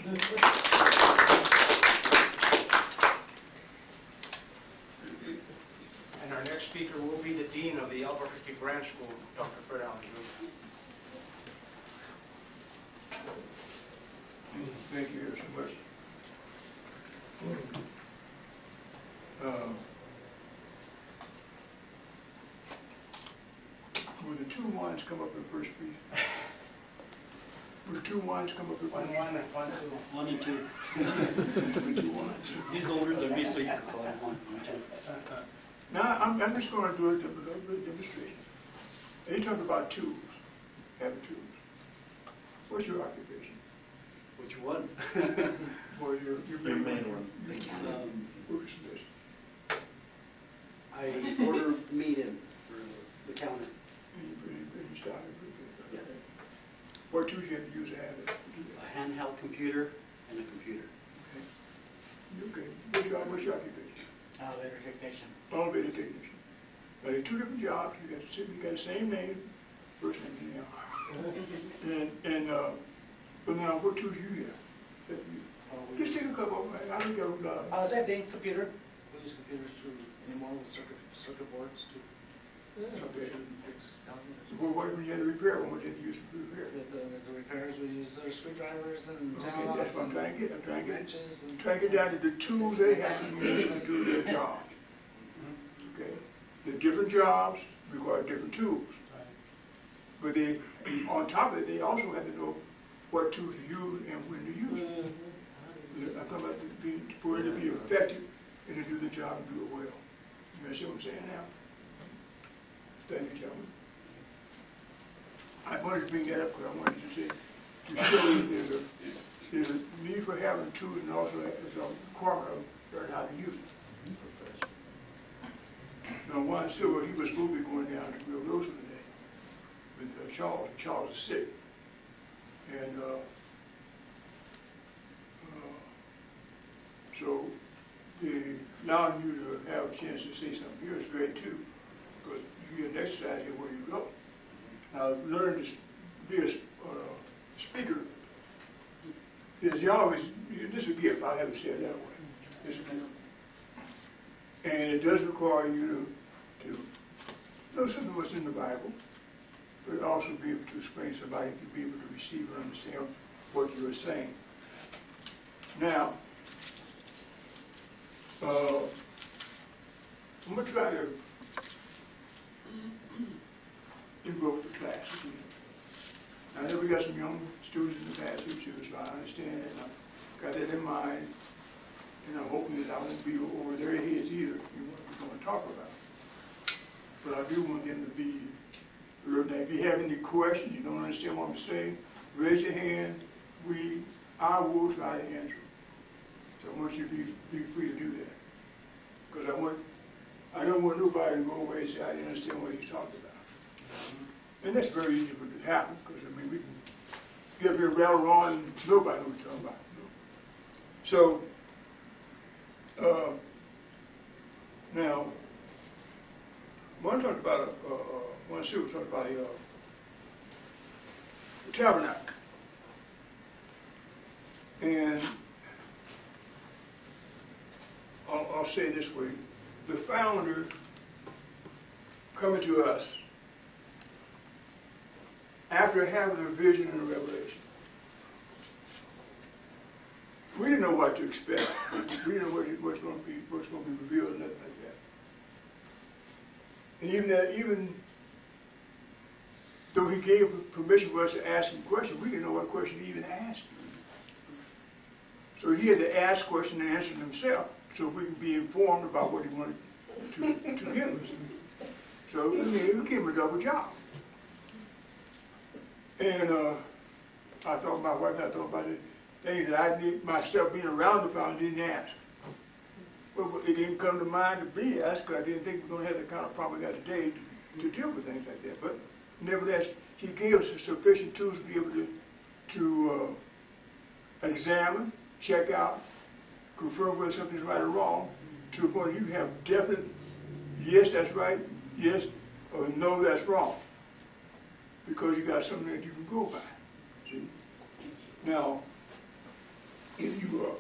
And our next speaker will be the Dean of the Albuquerque Branch School, Dr. Fred Allen Jr. Thank you so much. Will the 2 ones come up in first, please? Will the 2 ones come up in first? 1, 1, and 1, 2. 1 and 2. The 2 ones. He's older than me, so you can call him 1 and 2. Now, I'm just going to do a little bit of demonstration. They talk about tools, having tools. What's your occupation? Which one? Or your main one. Worksmith. I order meat in for the counter. And you start it pretty good. Yeah. What tools you have to use to have it? A handheld computer and a computer. Okay. Okay. What's your occupation? Elevator technician. Elevator technician. Now, there's 2 different jobs. You got the same name, first name, and but now, what tools you have? That you just take a couple of them. I don't go. Same thing, computer. We use computers to anymore with circuit boards to troubleshoot and fix elements. Well, what when you had to repair one? What did you use to repair? With the repairs, we use screwdrivers and Okay, towels that's what I'm trying to get. I'm trying to get. wrenches and Trying to get down to the tools they have to use to do their job. Okay, the different jobs require different tools, but they, on top of it, they also have to know what tools to use and when to use it. I'm talking about for it to be effective and to do the job and do it well. You understand what I'm saying now? Thank you, gentlemen. I wanted to bring that up because I wanted to say, to show you there's a need for having tools and also there's a requirement of learning how to use it. Now, Juan Silva, he was supposed to be going down to Rio Rosa today with Charles. Charles is sick. And so allowing you to have a chance to say something here is great too, because you get an exercise here where you go. Now, learn to be a speaker is you always, this is a gift, I haven't said it that way. It's a gift. And it does require you to know something of what's in the Bible, but also be able to explain to somebody to be able to receive and understand what you are saying. Now, I'm going to try to invoke the class again. I know we got some young students in the passage too, so I understand that, and I've got that in mind, and I'm hoping that I won't be over their heads either in what we're going to talk about. But I do want them to be alert. Now, if you have any questions, you don't understand what I'm saying, raise your hand. I will try to answer them. So I want you to be free to do that. Because I don't want nobody to go away and say, I didn't understand what he's talking about. And that's very easy for it to happen, because I mean, we can get up here and rattle on and nobody knows what we're talking about. So, now, one talked about, one student talked about the tabernacle. And I'll say it this way, the founder coming to us after having a vision and a revelation. We didn't know what to expect. We didn't know what's going to be revealed or nothing like that. And even though he gave permission for us to ask him questions, we didn't know what question he even asked. So he had to ask questions and answer them himself, so we can be informed about what he wanted to give us. So I mean, it became a double job. And I thought my wife and I thought about the things that I did myself being around the founder didn't ask. Well, it didn't come to mind to be asked because I didn't think we were going to have the kind of problem we got today to deal with things like that. But nevertheless, he gave us sufficient tools to be able to examine, check out, confirm whether something's right or wrong, to the point you have definite, yes, that's right, yes, or no, that's wrong. Because you got something that you can go by. See? Now, if you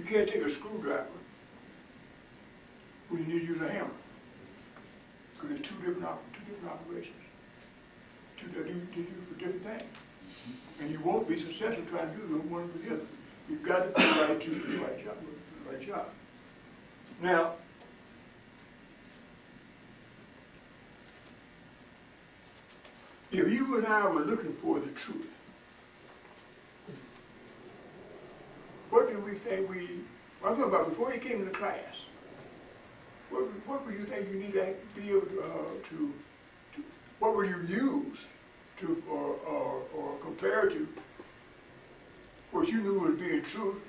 can't take a screwdriver when you need to use a hammer. Because there's two different operations. They do for different things. And you won't be successful trying to do the one for the other. You've got to be right to do the right job. Now, if you and I were looking for the truth, what do we think I'm talking about before you came into class, what would you think you need to be able to what would you use to, or compare to what you knew was being true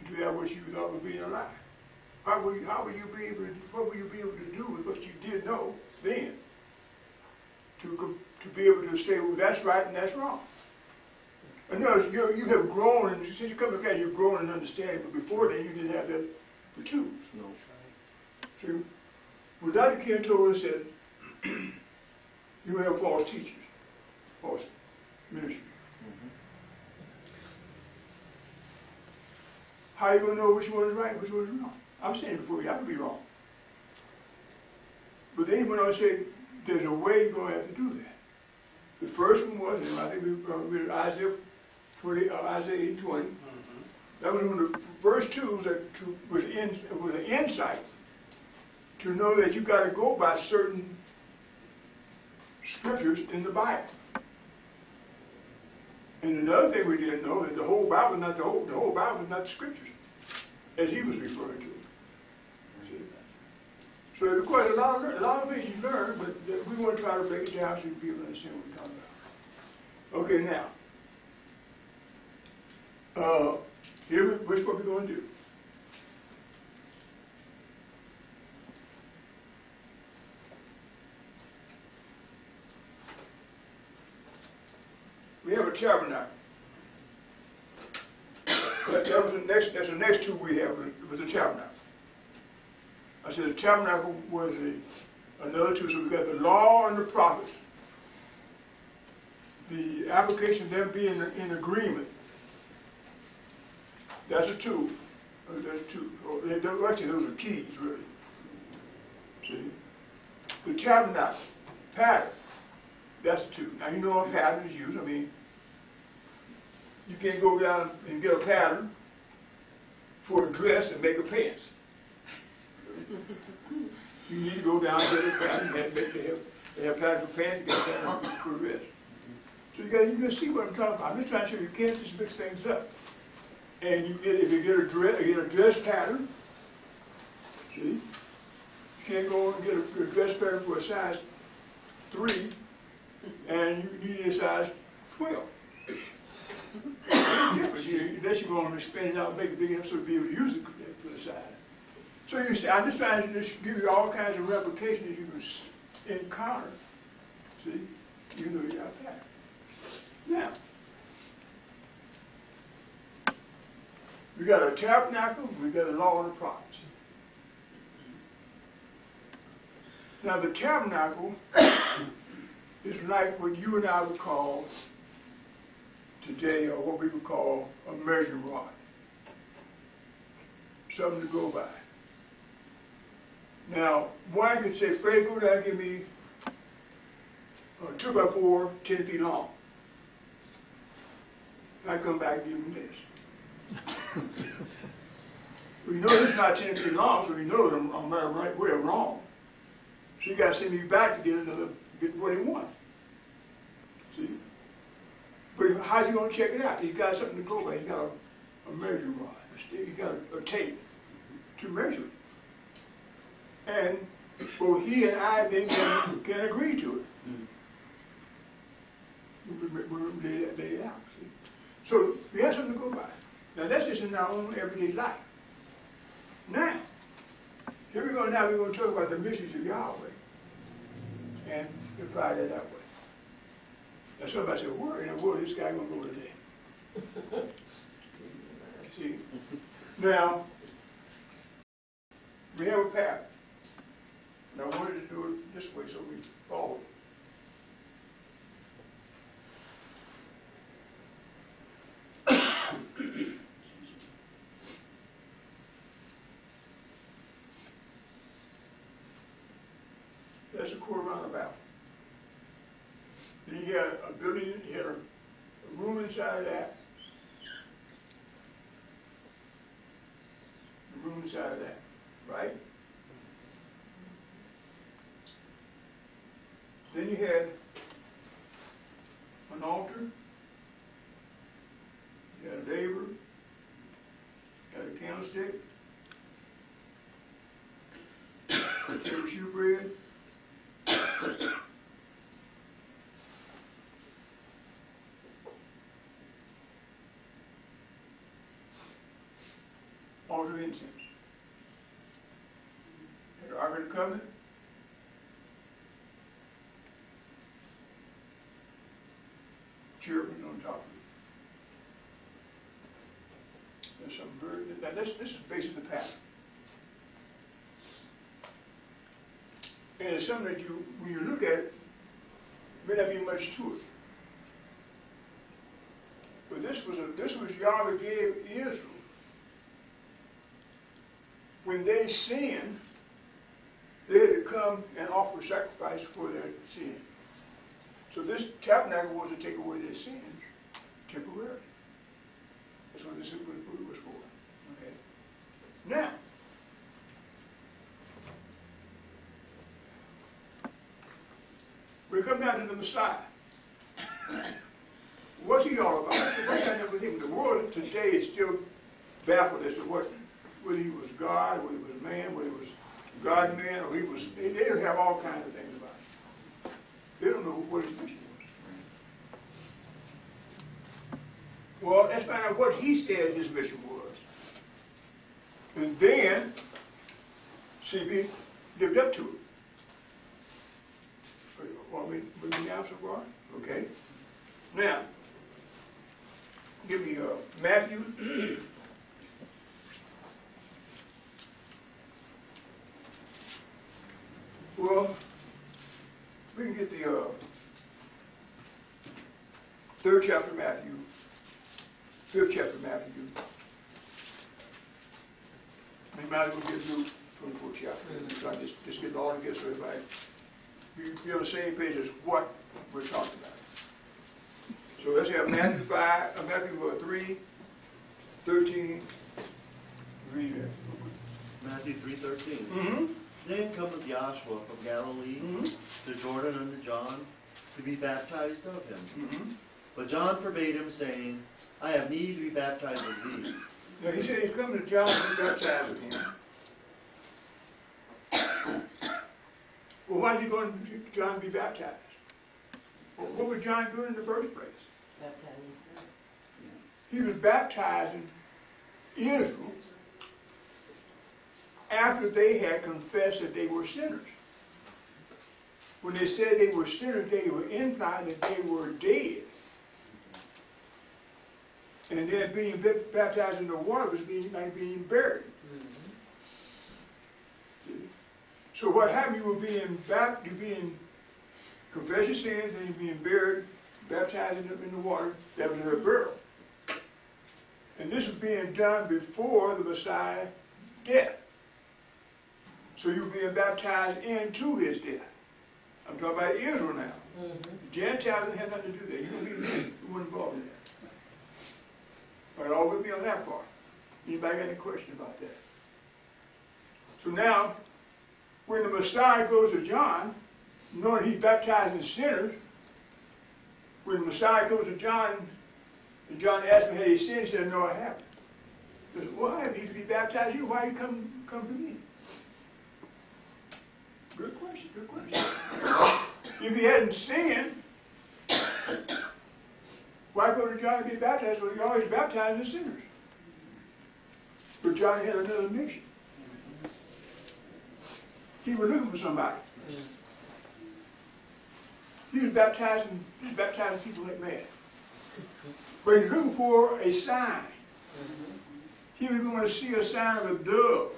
to that what you thought was being a lie? How would you be able to do with what you did know then to be able to say, well, that's right and that's wrong? I know you have grown, and since you come to class, you've grown in understanding, but before then you didn't have the tools. No. See, well, Dr. Ken told us that you have false teachers, false ministry. How are you going to know which one is right, which one is wrong? I'm standing before you, I could be wrong. But then he went on to say, there's a way you're going to have to do that. The first one was, and I think we read Isaiah 8:20. That was one of the first tools was an insight to know that you got to go by certain scriptures in the Bible. And another thing we didn't know is the whole Bible, the whole Bible is not the scriptures, as he was referring to it. So of course a lot of things you learn, but we want to try to break it down so people understand what we're talking about. Okay, now here's what we're going to do. We have a tabernacle. That's the next tool we have was the tabernacle. I said the tabernacle was another tool. So we got the law and the prophets. The application of them being in agreement. That's a tool. That's two. Actually, those are keys, really. See? The tabernacle, pattern. That's a tool. Now you know what pattern is used. I mean, you can't go down and get a pattern for a dress and make a pants. You need to go down and get a pattern. They have pattern for pants, they get a pattern for a dress. So you can see what I'm talking about. I'm just trying to show you can't just mix things up. And if you get a dress pattern, see, you can't go and get a dress pattern for a size 3, and you need a size 12. Unless you go on and expand it out and make it big enough so to be able to use it for the size. So you see, I'm just trying to just give you all kinds of replications you can encounter. See, even though you got that. Now, we got a tabernacle, we got a law and the prophets. Now the tabernacle is like what you and I would call today, or what we would call a measuring rod. Something to go by. Now, one could say, Fred, go down and give me a 2x4, 10 feet long. I come back and give him this. We know this is not 10 feet long, so we know that I'm right way or wrong. So you got to send me back to get what he wants. See? But how's he going to check it out? He's got something to go by. He's got a measuring rod. He's got a tape to measure it. And well, he and I then can agree to it. We lay it out. See? So we have something to go by. Now that's just in our own everyday life. Now, we're going to talk about the mysteries of Yahweh and apply that way. Now somebody said, where in the world is this guy going to go today? See? Now, we have a pattern. And I wanted to do it this way so we follow it. court roundabout. Then you had a building, you had a room inside of that. A room inside of that, right? Then you had an altar, you had a laver, you had a candlestick, a table of shewbread, altar of incense. Had the Ark of the Covenant, cherubim on top of it. There's some very, now this is basically the pattern. And it's something that you, when you look at it, may not be much to it. But this was Yahweh gave Israel. When they sinned, they had to come and offer sacrifice for their sin. So this tabernacle was to take away their sins temporarily. That's what this was for. Okay. Now, we come down to the Messiah. What's he all about? The world today is still baffled as to whether he was God, whether he was man, whether he was God-man, or he was, they have all kinds of things about him. They don't know what his mission was. Well, let's find out what he said his mission was. And then, see if he lived up to it. Well, we now so far? Okay. Now, give me Matthew. Well, we can get the 3rd chapter of Matthew, 5th chapter of Matthew. We might as well get Luke 24th chapter. So I just get it all together so everybody be on the same page as what we're talking about. So let's have Matthew 3, 13. Read it. Matthew 3:13. Mm-hmm. Then cometh Joshua from Galilee to Jordan unto John to be baptized of him. Mm-hmm. But John forbade him, saying, I have need to be baptized of thee. Now he said he's coming to John to be baptized with him. Well, why is he going to John to be baptized? Well, what was John doing in the first place? Baptizing. He was baptizing Israel after they had confessed that they were sinners. When they said they were sinners, they were implying that they were dead. And then being baptized in the water was like being buried. So what happened? You were being confess your sins, and you're being buried, baptized in the water. That was their burial. And this was being done before the Messiah's death. So you were being baptized into his death. I'm talking about Israel now. Gentiles had nothing to do with that. You weren't involved in that. But all with me on that part. Anybody got any question about that? So now, when the Messiah goes to John, knowing he's baptizing sinners, when the Messiah goes to John, and John asked him, had he sinned? He said, no, I haven't. He said, well, I need to be baptized. You, why you come to me? Good question, good question. If he hadn't sinned, why go to John to be baptized? Well, he always baptizing the sinners. But John had another mission. He was looking for somebody. He was baptizing people like mad. But he was looking for a sign. He was going to see a sign of a dove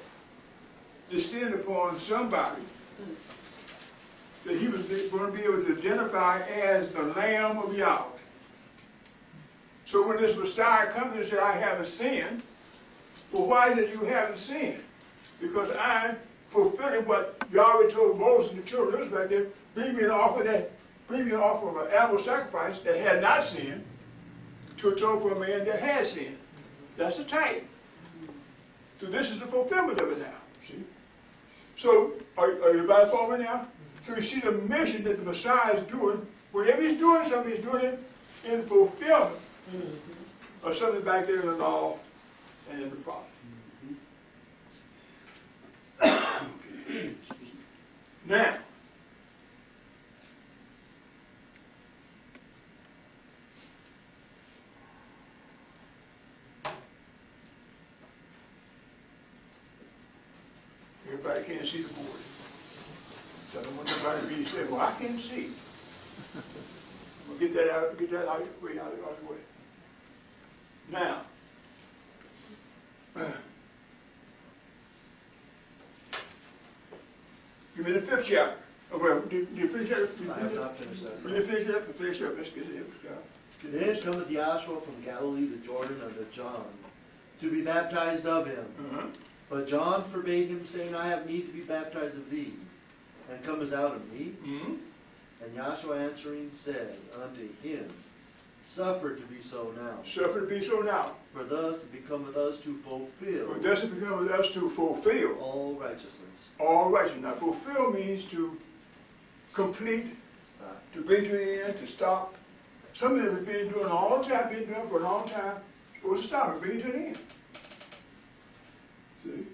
descend upon somebody that he was going to be able to identify as the Lamb of Yahweh. So when this Messiah comes and said, I haven't sinned, well, why is it you haven't sinned? Because I'm fulfilling what Yahweh told Moses and the children of Israel back there, bring me an offer of an animal sacrifice that had not sinned to atone for a man that had sinned. That's the type. So this is the fulfillment of it now. See? So are everybody following now? So you see the mission that the Messiah is doing. Whenever he's doing something, he's doing it in fulfillment of something back there in the law and in the prophets. Okay. Now, everybody can't see the board. So I don't want nobody to be saying, well, I can't see. We'll get that out of the way, out of the way. Now, give me the 5th chapter. Oh, well, do you finish that? I have not finished that. When you finish it up, let's get it. Then cometh Joshua from Galilee to Jordan unto John, to be baptized of him. But John forbade him, saying, I have need to be baptized of thee, and comest out of me? And Joshua answering said unto him, Suffer to be so now. Suffer to be so now. For thus it becometh us to fulfill For thus it becometh us to fulfill all righteousness. all righteousness. Now, fulfill means to complete, Stop. to bring to the end, to stop. Something that has been doing all the time, been doing for a long time, supposed to stop and bring it to the end. See?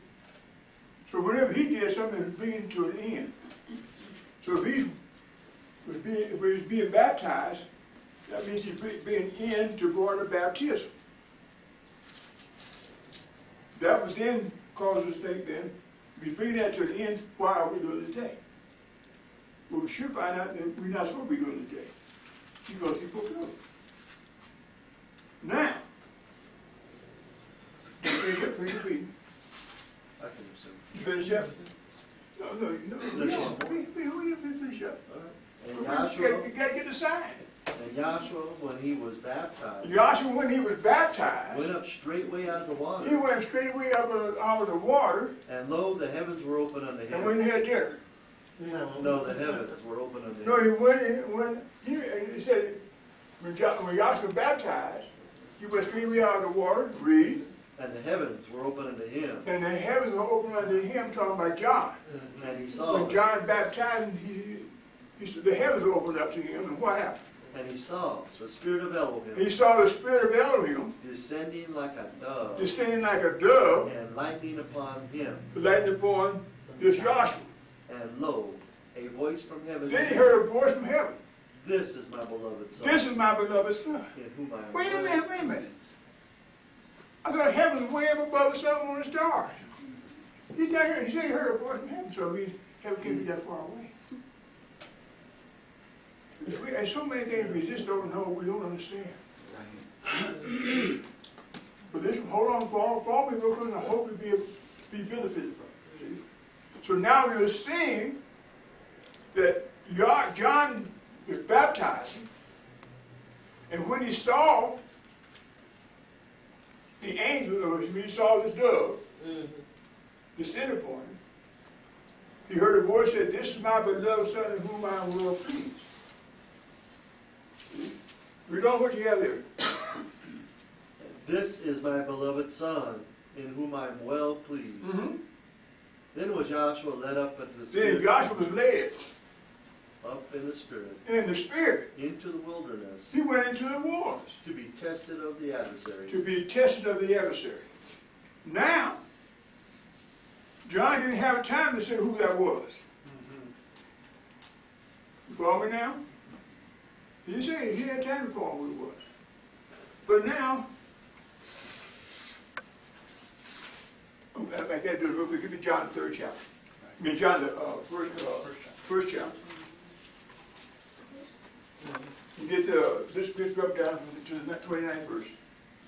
So whenever he did something, it was bringing it to an end. So if he was being baptized, that means he's being in to water baptism. That was then cause us to think then, if we bring that to the end, why are we doing it today? Well, we should find out that we're not supposed to be doing it today, because he fulfilled it. Now, you finish up, reading. I can assume. You finish up? No. Finish up. And Joshua, You got to get the sign. and Joshua, when he was baptized, Joshua, when he was baptized, went up straightway out of the he water, went straightway out of the water, and lo, the heavens were open unto and when him. he had dinner. No, the heavens were open unto No, him. he said, when Joshua baptized, he went straightway out of the water, read, And the heavens were open unto him. and the heavens were opened unto him, talking about John. And he saw, When John baptized, he said the heavens were opened up to him, and what happened? and he saw the Spirit of Elohim He saw the Spirit of Elohim descending like a dove, descending like a dove, and lighting upon him. lighting upon this Joshua. And lo, a voice from heaven Then he said, heard a voice from heaven. This is my beloved Son, This is my beloved Son. in whom I am Wait a well minute. I thought heaven was way up above the sun and the stars. He said he heard a voice from heaven, so heaven can't be that far away. And so many things we just don't know, we don't understand. But this, hold on, follow me real quick, and I hope we be benefited from it. See? So now we're seeing that John was baptizing, and when he saw the angel, or when he saw this dove descend upon him, he heard a voice say, "This is my beloved Son in whom I am well pleased." Read on what you have there. This is my beloved Son, in whom I am well pleased. Mm-hmm. Then was Joshua led up unto the Then Spirit, Joshua was led up in the Spirit, in the Spirit. into the wilderness, He went into the waters to be tested of the adversary. to be tested of the adversary. Now, John didn't have time to say who that was. You follow me now? He didn't say, he had time to follow who it was. But now, I can't do it real quick. Give me John the 3rd chapter. I mean John the first chapter. You get this up down to the 29th verse.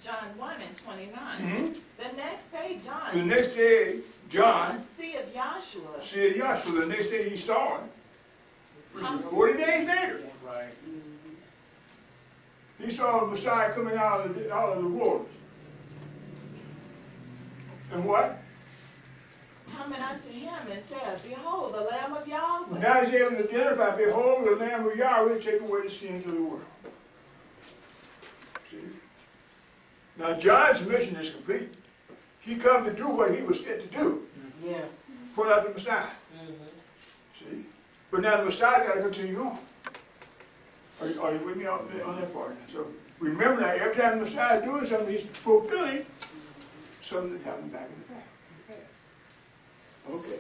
John 1 and 29. Mm-hmm. The next day, The next day, John seeth Joshua. said Joshua. The next day he saw him, which was 40 days later. Right. He saw the Messiah coming out of the wilderness. And what? coming unto him and said, Behold, the Lamb of Yahweh. Now he's able to identify, behold, the Lamb of Yahweh take away the sins of the world. See? Now John's mission is complete. He come to do what he was sent to do. Yeah. Point out the Messiah. See? But now the Messiah got to continue on. Are you with me on that part? So remember that every time the Messiah is doing something, he's fulfilling something that happened back in the past. Okay.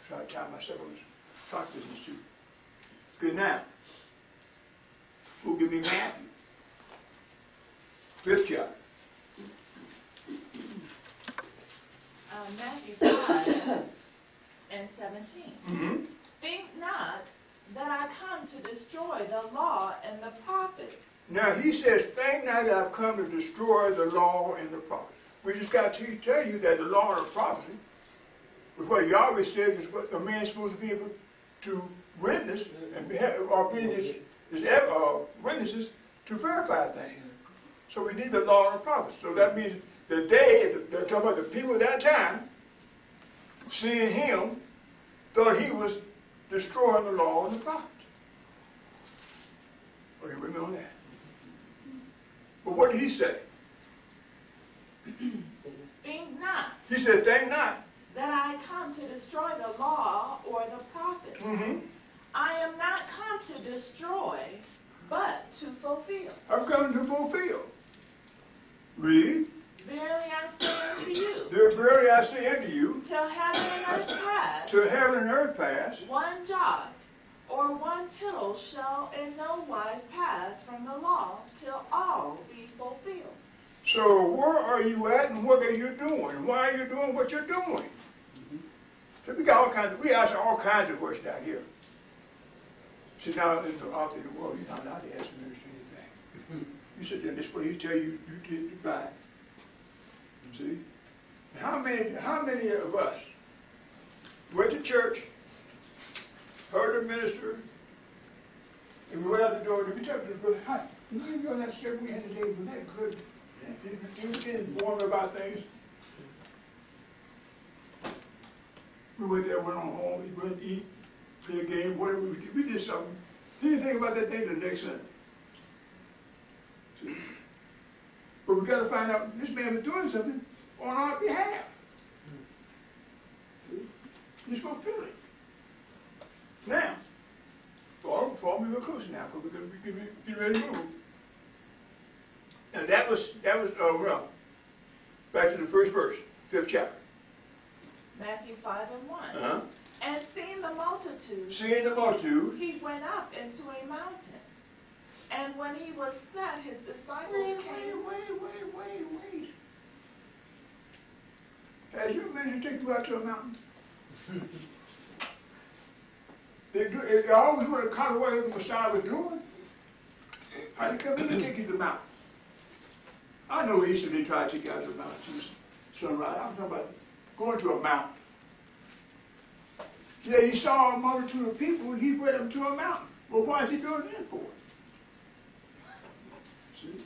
Try to tie myself on this clock business too. Good now. Who'll give me Matthew? 5th chapter. Matthew 5 and 17. Mm-hmm. Think not that I come to destroy the law and the prophets. Now he says, think not that I've come to destroy the law and the prophets. We just got to tell you that the law and the prophecy was what Yahweh said is what a man's supposed to be able to witness and be, or be his witnesses to verify things. So we need the law and the prophets. So that means that they're talking about the people of that time, seeing him, thought he was destroying the law and the prophets. Are you with me on that? But what did he say? Think not He said, think not. that I come to destroy the law or the prophets. Mm-hmm. I am not come to destroy, but to fulfill. I'm coming to fulfill. Read. Verily I say unto you, Verily I say unto you, till heaven and earth pass, till heaven and earth pass, one jot or one tittle shall in no wise pass from the law till all be fulfilled. so where are you at and what are you doing? Why are you doing what you're doing? So we ask all kinds of questions out here. See, now out in the world, you're not allowed to ask the ministry anything. You sit there and this is what he tell you did to buy. See? How many of us went to church, heard the minister, and we went out the door and we talked to the brother, hi, you know that service we had today, was that good? You get informed about things. We went there, went on home, we went to eat, play a game, whatever we did. We did something. Didn't think about that thing the next Sunday. See? But we got to find out this man was doing something on our behalf. See? He's fulfilling. Now, follow me real close now, because we're going to be ready to move. Now that was well, back to the first verse, 5th chapter. Matthew 5 and 1. Uh-huh. And seeing the multitude, Seeing the multitude, he went up into a mountain. And when he was set, his disciples came. Wait. Has your man take you out to a mountain? They always want to copy what the Messiah was doing. How they come in and take you to the mountain? I know Easter they try to take you out to the mountain to sunrise. I'm talking about going to a mountain. Yeah, he saw a multitude of people and he led them to a mountain. Well, why is he doing that for? See?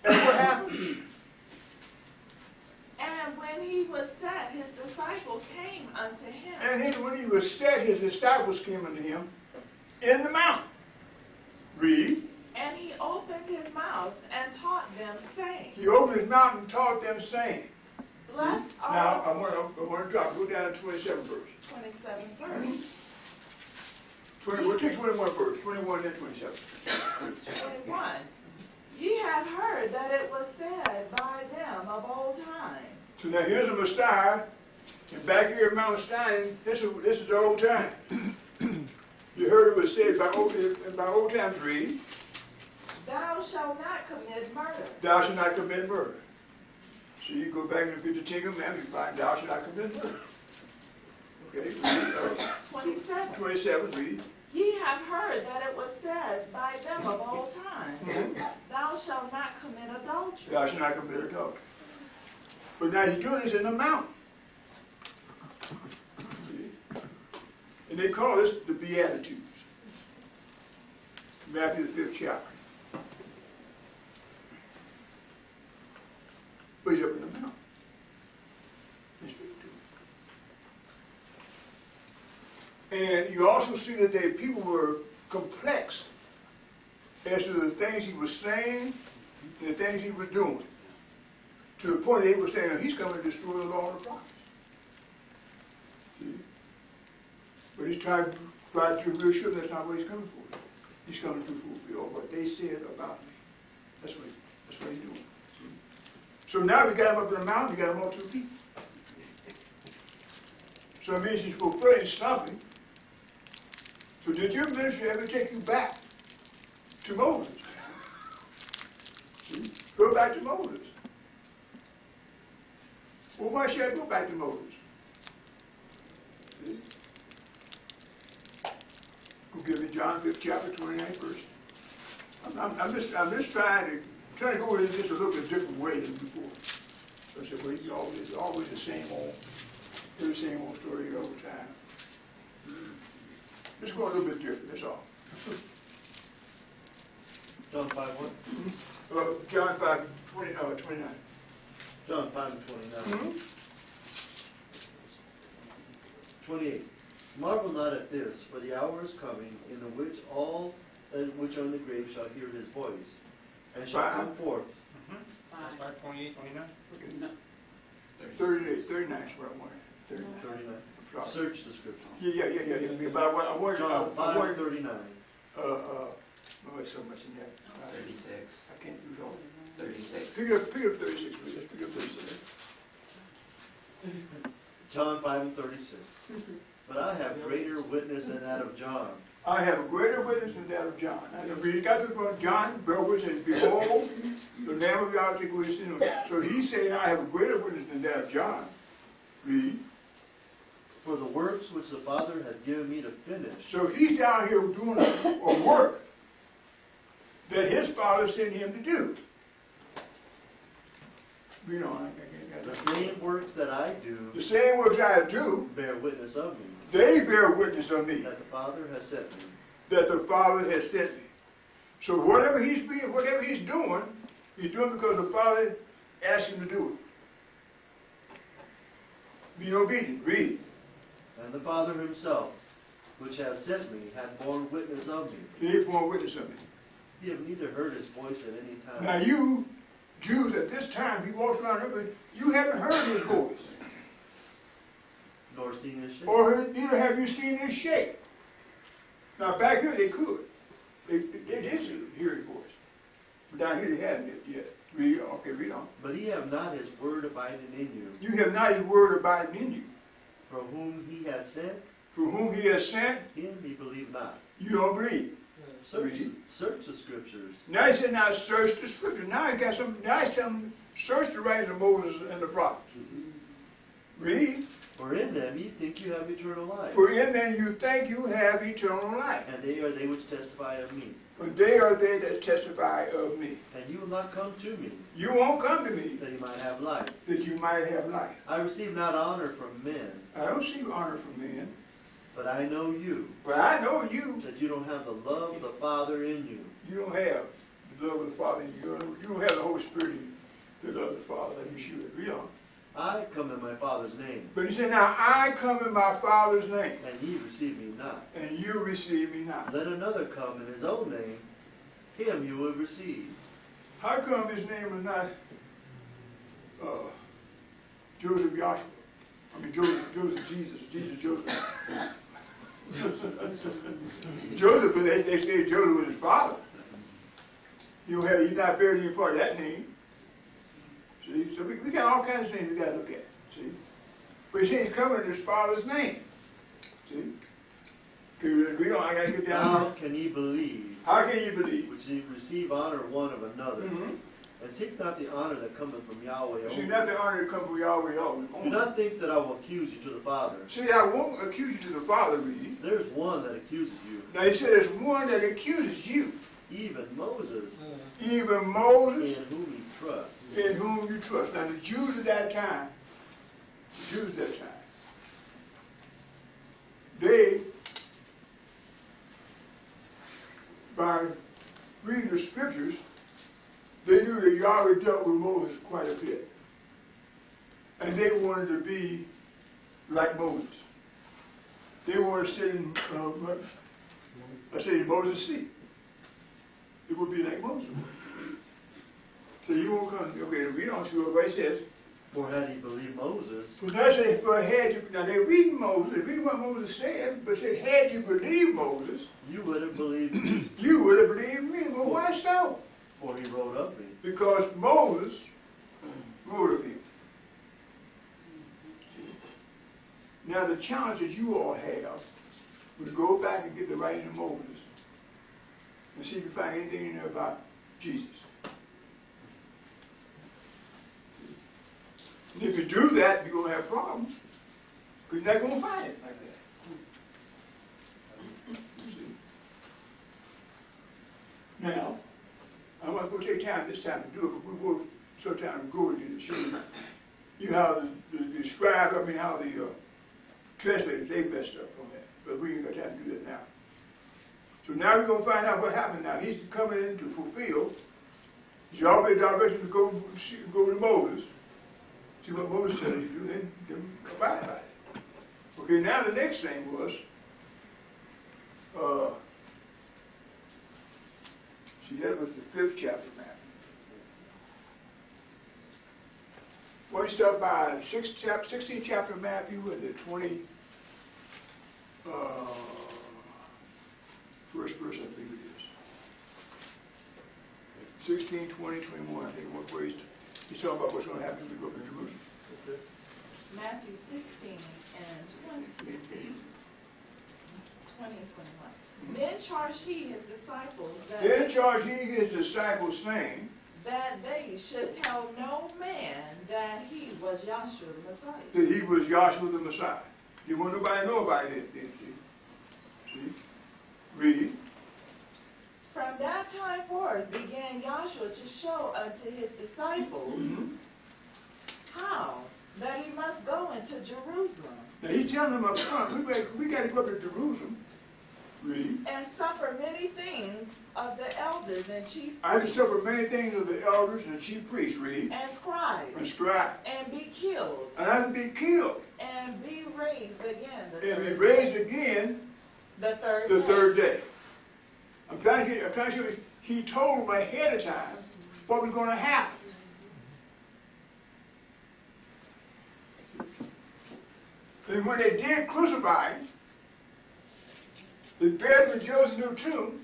And what happened? And when he was set, his disciples came unto him. And when he was set, his disciples came unto him in the mountain. Read. And he opened his mouth and taught them, saying, He opened his mouth and taught them, saying. Blessed Now, are I want to drop. Go down to 27 verse. 27 verse. We'll take 21 verse. 21 and 27. 21. Ye have heard that it was said by them of old time. So now here's the Messiah, and back here at Mount Sinai, this is the old time. You heard it was said by old times, read. Thou shalt not commit murder. Thou shalt not commit murder. So you go back and look at the Ten Commandments, you find thou shalt not commit murder. Okay, read. 27. 27, read. Ye have heard that it was said by them of old time, Thou shalt not commit adultery. Thou shalt not commit adultery. But now he's doing this in the mountain. See? And they call this the Beatitudes. Matthew the 5th chapter. but he's up in the mountain. And speak to him. And you also see that the people were complex as to the things he was saying and the things he was doing. To the point that they were saying, he's coming to destroy the law and the prophets. See? But he's trying to reassure them that's not what he's coming for. He's coming to fulfill what they said about me. That's what he's doing. See? So now we got him up in the mountain, we got him all to the people. So it means he's fulfilling something. So did your ministry ever take you back to Moses? See? Go back to Moses. Well, why should I go back to Moses? See? Go give me John 5th chapter 29th verse. I'm just trying to go with this a little bit different way than before. So I said, well, it's always the same old story all the time. Just go a little bit different, that's all. John 5:1? John 5:29. John 5:29. 28. Marvel not at this, for the hour is coming in the which all which are in the grave shall hear his voice, and shall come forth. That's 5:28, 29? No. 38, 39 is what I wanted. 39. 39. Sorry. Search the scripture. Yeah. But I wanted, John I wanted, 5:39. oh, it's so much in there. 36. I can't do it all. 36. Pick up 36, please. Let's pick up 36. John 5:36. But I have greater witness than that of John. I have a greater witness than that of John. And we got this one, John, brother says, behold, the Lamb of God take away the sin of the world. So he's saying, I have a greater witness than that of John. Read. For the works which the Father hath given me to finish. So he's down here doing a work that his Father sent him to do. You know, The same works that I do the same works I do, bear witness of me, they bear witness of me, that the Father has sent me. that the Father has sent me. So whatever he's doing because the Father asked him to do it. Be obedient. Read. And the Father himself, which hath sent me, hath borne witness of me. He born witness of me. Ye have neither heard his voice at any time. Now you, Jews, at this time, he walks around here, but you haven't heard his voice. Nor seen his shape. Or neither have you seen his shape. Now back here they could. They did hear his voice. But down here they hadn't yet. Read on. But ye have not his word abiding in you, You have not his word abiding in you. for whom he has sent, For whom he has sent, him ye believe not. you don't believe. Search Read. the scriptures. Now he said, now search the scriptures. Now he's telling them, search the writings of Moses and the prophets. Read. For in them ye think you have eternal life. For in them you think you have eternal life. And they are they which testify of me. But they are they that testify of me. And ye will not come to me, You won't come to me that ye might have life. that you might have life. I receive not honor from men, I don't see honor from men, but I know you, but I know you. that you don't have the love of the Father in you. You don't have the love of the Father in you. You don't have the Holy Spirit in you, the love of the Father that you should. Read on. I come in my Father's name, But he said, now I come in my Father's name, and ye receive me not. and you receive me not. Let another come in his own name, him you will receive. How come his name is not Joseph Joshua? I mean Joseph Jesus Joseph. Joseph, they say Joseph was his father. He's not buried in part of that name. See, so we got all kinds of things we got to look at. See, but he's coming in his father's name. See, we don't. I got to get down. How can ye believe, How can you believe? which ye receive honor one of another, Mm-hmm. and seek not the honor that cometh from Yahweh See, only? not the honor that comes from Yahweh always. Do not think that I will accuse you to the Father. See, I won't accuse you to the Father, reading. There's one that accuses you, Now he said there's one that accuses you, even Moses, even Moses, in whom ye trust. in whom you trust. Now the Jews at that time, they, by reading the scriptures, they knew that Yahweh dealt with Moses quite a bit. and they wanted to be like Moses. They wanted to sit in, I say Moses' seat. It would be like Moses. So you won't come, okay, we don't see what it says. For had he believed Moses, But now say, for had you, now they're reading Moses, they read what Moses said, but say, had you believed Moses, you would have believed me, you would have believed me. Well, why so? for he wrote of me. Because Moses wrote of him. Now the challenge that you all have was go back and get the writing of Moses and see if you find anything in there about Jesus. And if you do that, you're going to have problems. Because you're not going to find it like that. See? Now, I'm not going to take time this time to do it, but we will sometime go again to show you how the scribe, how the translators, they messed up on that. But we ain't got time to do that now. So now we're going to find out what happened now. He's coming in to fulfill. He's already directed to go to Moses. See what Moses said to do, then abide by it. Okay, now the next thing was, see, that was the 5th chapter of Matthew. Well, you start by 16th chapter of Matthew and the 21st verse, I think it is. 16, 20, 21, I think, where he's talking about what's going to happen when we go up to Jerusalem. Matthew 16 and 20. 20 and 21. Then charged he his disciples saying that they should tell no man that he was Yahshua the Messiah. That he was Yahshua the Messiah. You want nobody to know about it, didn't you? See? Read. From that time forth began Yahshua to show unto his disciples how that he must go into Jerusalem. Now he's telling them up front, we got to go up to Jerusalem. Read. And suffer many things of the elders and chief I have to priests. suffer many things of the elders and chief priests. Read. And scribes. And scribes. And be killed. And I have to be killed. And be raised again. And be raised again the third day. I'm trying to show you, he told them ahead of time what was going to happen. And when they did crucify him, they buried him in Joseph's new tomb,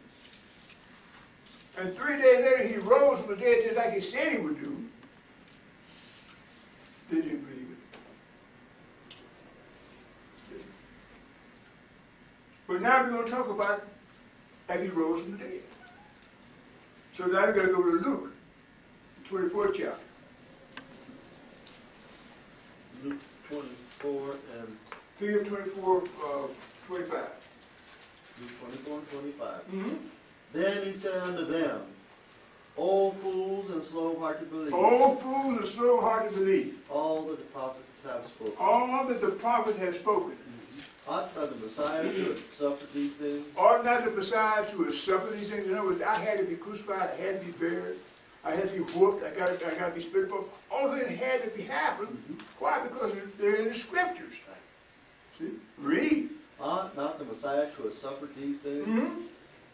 and 3 days later he rose from the dead just like he said he would do. They didn't believe it. But now we're going to talk about how he rose from the dead. So now we're going to go to Luke, 24th chapter. Luke 24 and 3 of 24, 25. Luke 24 and 25. Mm-hmm. Then he said unto them, O fools and slow of heart to believe, O fools and slow heart to believe, all that the prophets have spoken. all that the prophets have spoken. Ought not the Messiah to have suffered these things? Ought not the Messiah to have suffered these things? In other words, I had to be crucified, I had to be buried, I had to be whooped, I got to be spit upon. All of it had to be happened. Why? Because they're in the scriptures. See? Read. Ought not the Messiah to have suffered these things,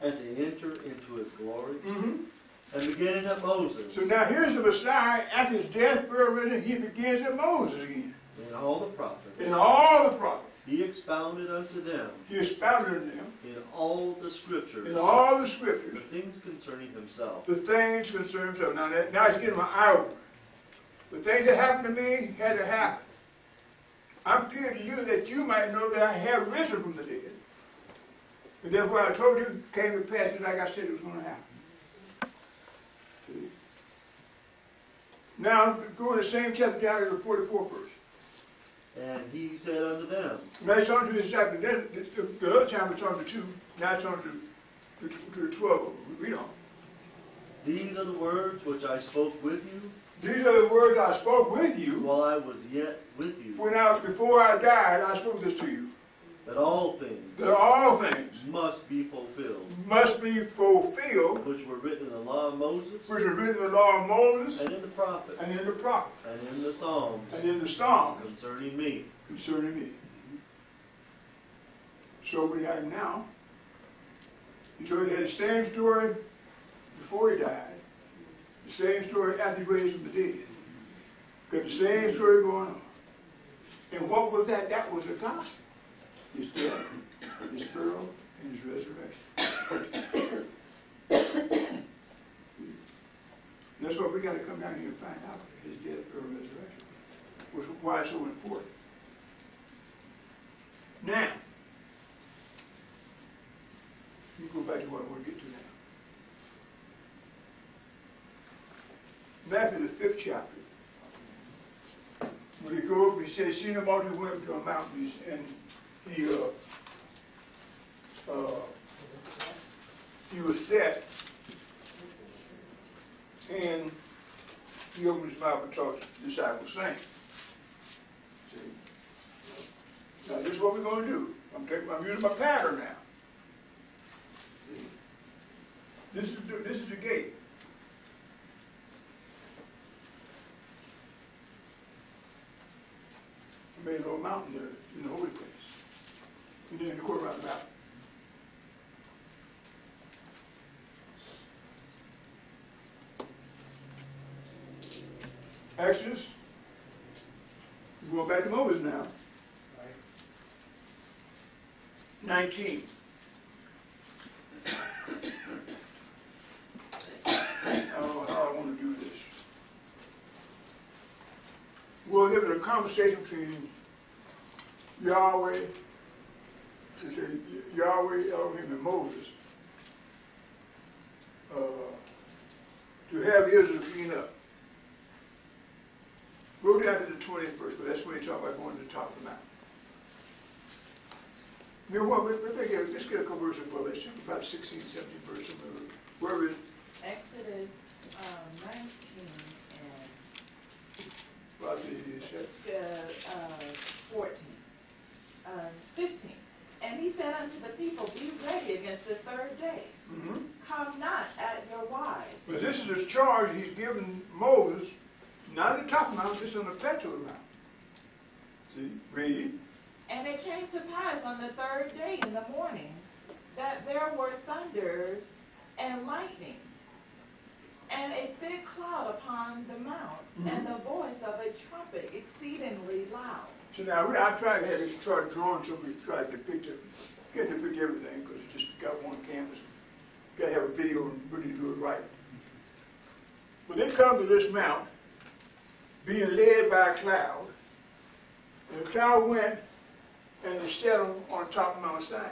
and to enter into his glory? And beginning at Moses, So now here's the Messiah, after his death, burial, and he begins at Moses again. in all the prophets, In all the prophets. he expounded unto them He expounded on them, in all the scriptures, in all the the scriptures, things concerning himself. the things concerning himself. Now he's getting my eye over. The things that happened to me had to happen. I'm appearing to you that you might know that I have risen from the dead. And therefore I told you came to pass just like I said it was going to happen. See? Now go in the same chapter down to the 44th verse. And he said unto them, Now it's on to this chapter. Then the other time it's on to 2. Now it's on to the 12. Read on. These are the words which I spoke with you These are the words I spoke with you while I was yet with you, before I died. I spoke this to you. that all things That all things must be fulfilled must be fulfilled, which were written in the law of Moses, which was written in the law of Moses, and in the prophets, and in the prophets, and in the Psalms, and in the Psalms concerning me. concerning me. So we have now. He told you the same story before he died, the same story after he raised from the dead. Got the same story going on. And what was that? That was the gospel. His death, his burial, and his resurrection. And that's what we got to come down here and find out, his death, burial, and resurrection. Which is why it's so important. Now, you go back to what we'll get to now. Matthew, the 5th chapter. When he go up, he says, "Seeing the multitude went up to a mountain," and he was set, and he opened his mouth and taught the disciples, saying, "See, now this is what we're going to do. I'm using my pattern now. See, this is the gate. I made a little mountain there in the holy place. And then the court around the mountain. Exodus. We're going back to Moses now. 19. I don't know how I want to do this. Well, there was a conversation between Yahweh, Yahweh, Elohim, and Moses to have Israel clean up. Go down to the 20th verse, but that's when he talked about going to the top of the mountain. You know what? Let's get a couple verses above that. About 16, 17 verses. Where is it? Exodus 19 Well, he said. and 14. 15. And he said unto the people, "Be ready against the third day. Mm-hmm. Come not at your wives." But this is his charge he's given Moses, not at the top of the mountain, this is on the plateau of the mountain. See? Read. "And it came to pass on the third day in the morning that there were thunders and lightning, and a thick cloud upon the mount, and the voice of a trumpet exceedingly loud." So now, I tried to have this chart drawn so we tried to depict it. Can't depict everything because it's just got one canvas. Got to have a video and really do it right. But they come to this mount, being led by a cloud, and the cloud went and it settled on top of Mount Sinai.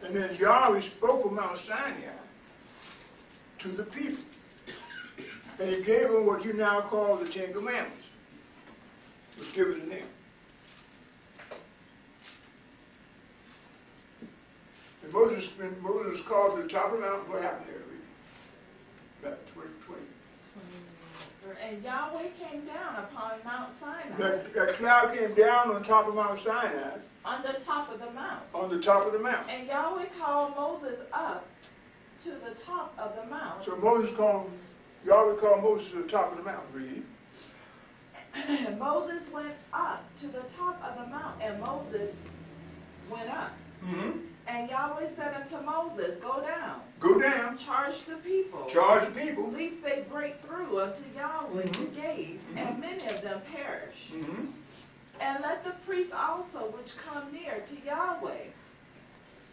And then Yahweh spoke of Mount Sinai to the people. And he gave them what you now call the Ten Commandments. Was given to them. And when Moses was called to the top of the mountain, what happened there? About 20. And Yahweh came down upon Mount Sinai. That cloud came down on top of Mount Sinai. On the top of the mount. On the top of the mountain. And Yahweh called Moses up to the top of the mount. So Yahweh called Moses to the top of the mountain. Read. Moses went up to the top of the mount, and Moses went up. Mm-hmm. And Yahweh said unto Moses, "Go down. Go down. Charge the people. Charge the people. Lest they break through unto Yahweh the gates, Mm-hmm. and many of them perish. Mm-hmm. And let the priests also which come near to Yahweh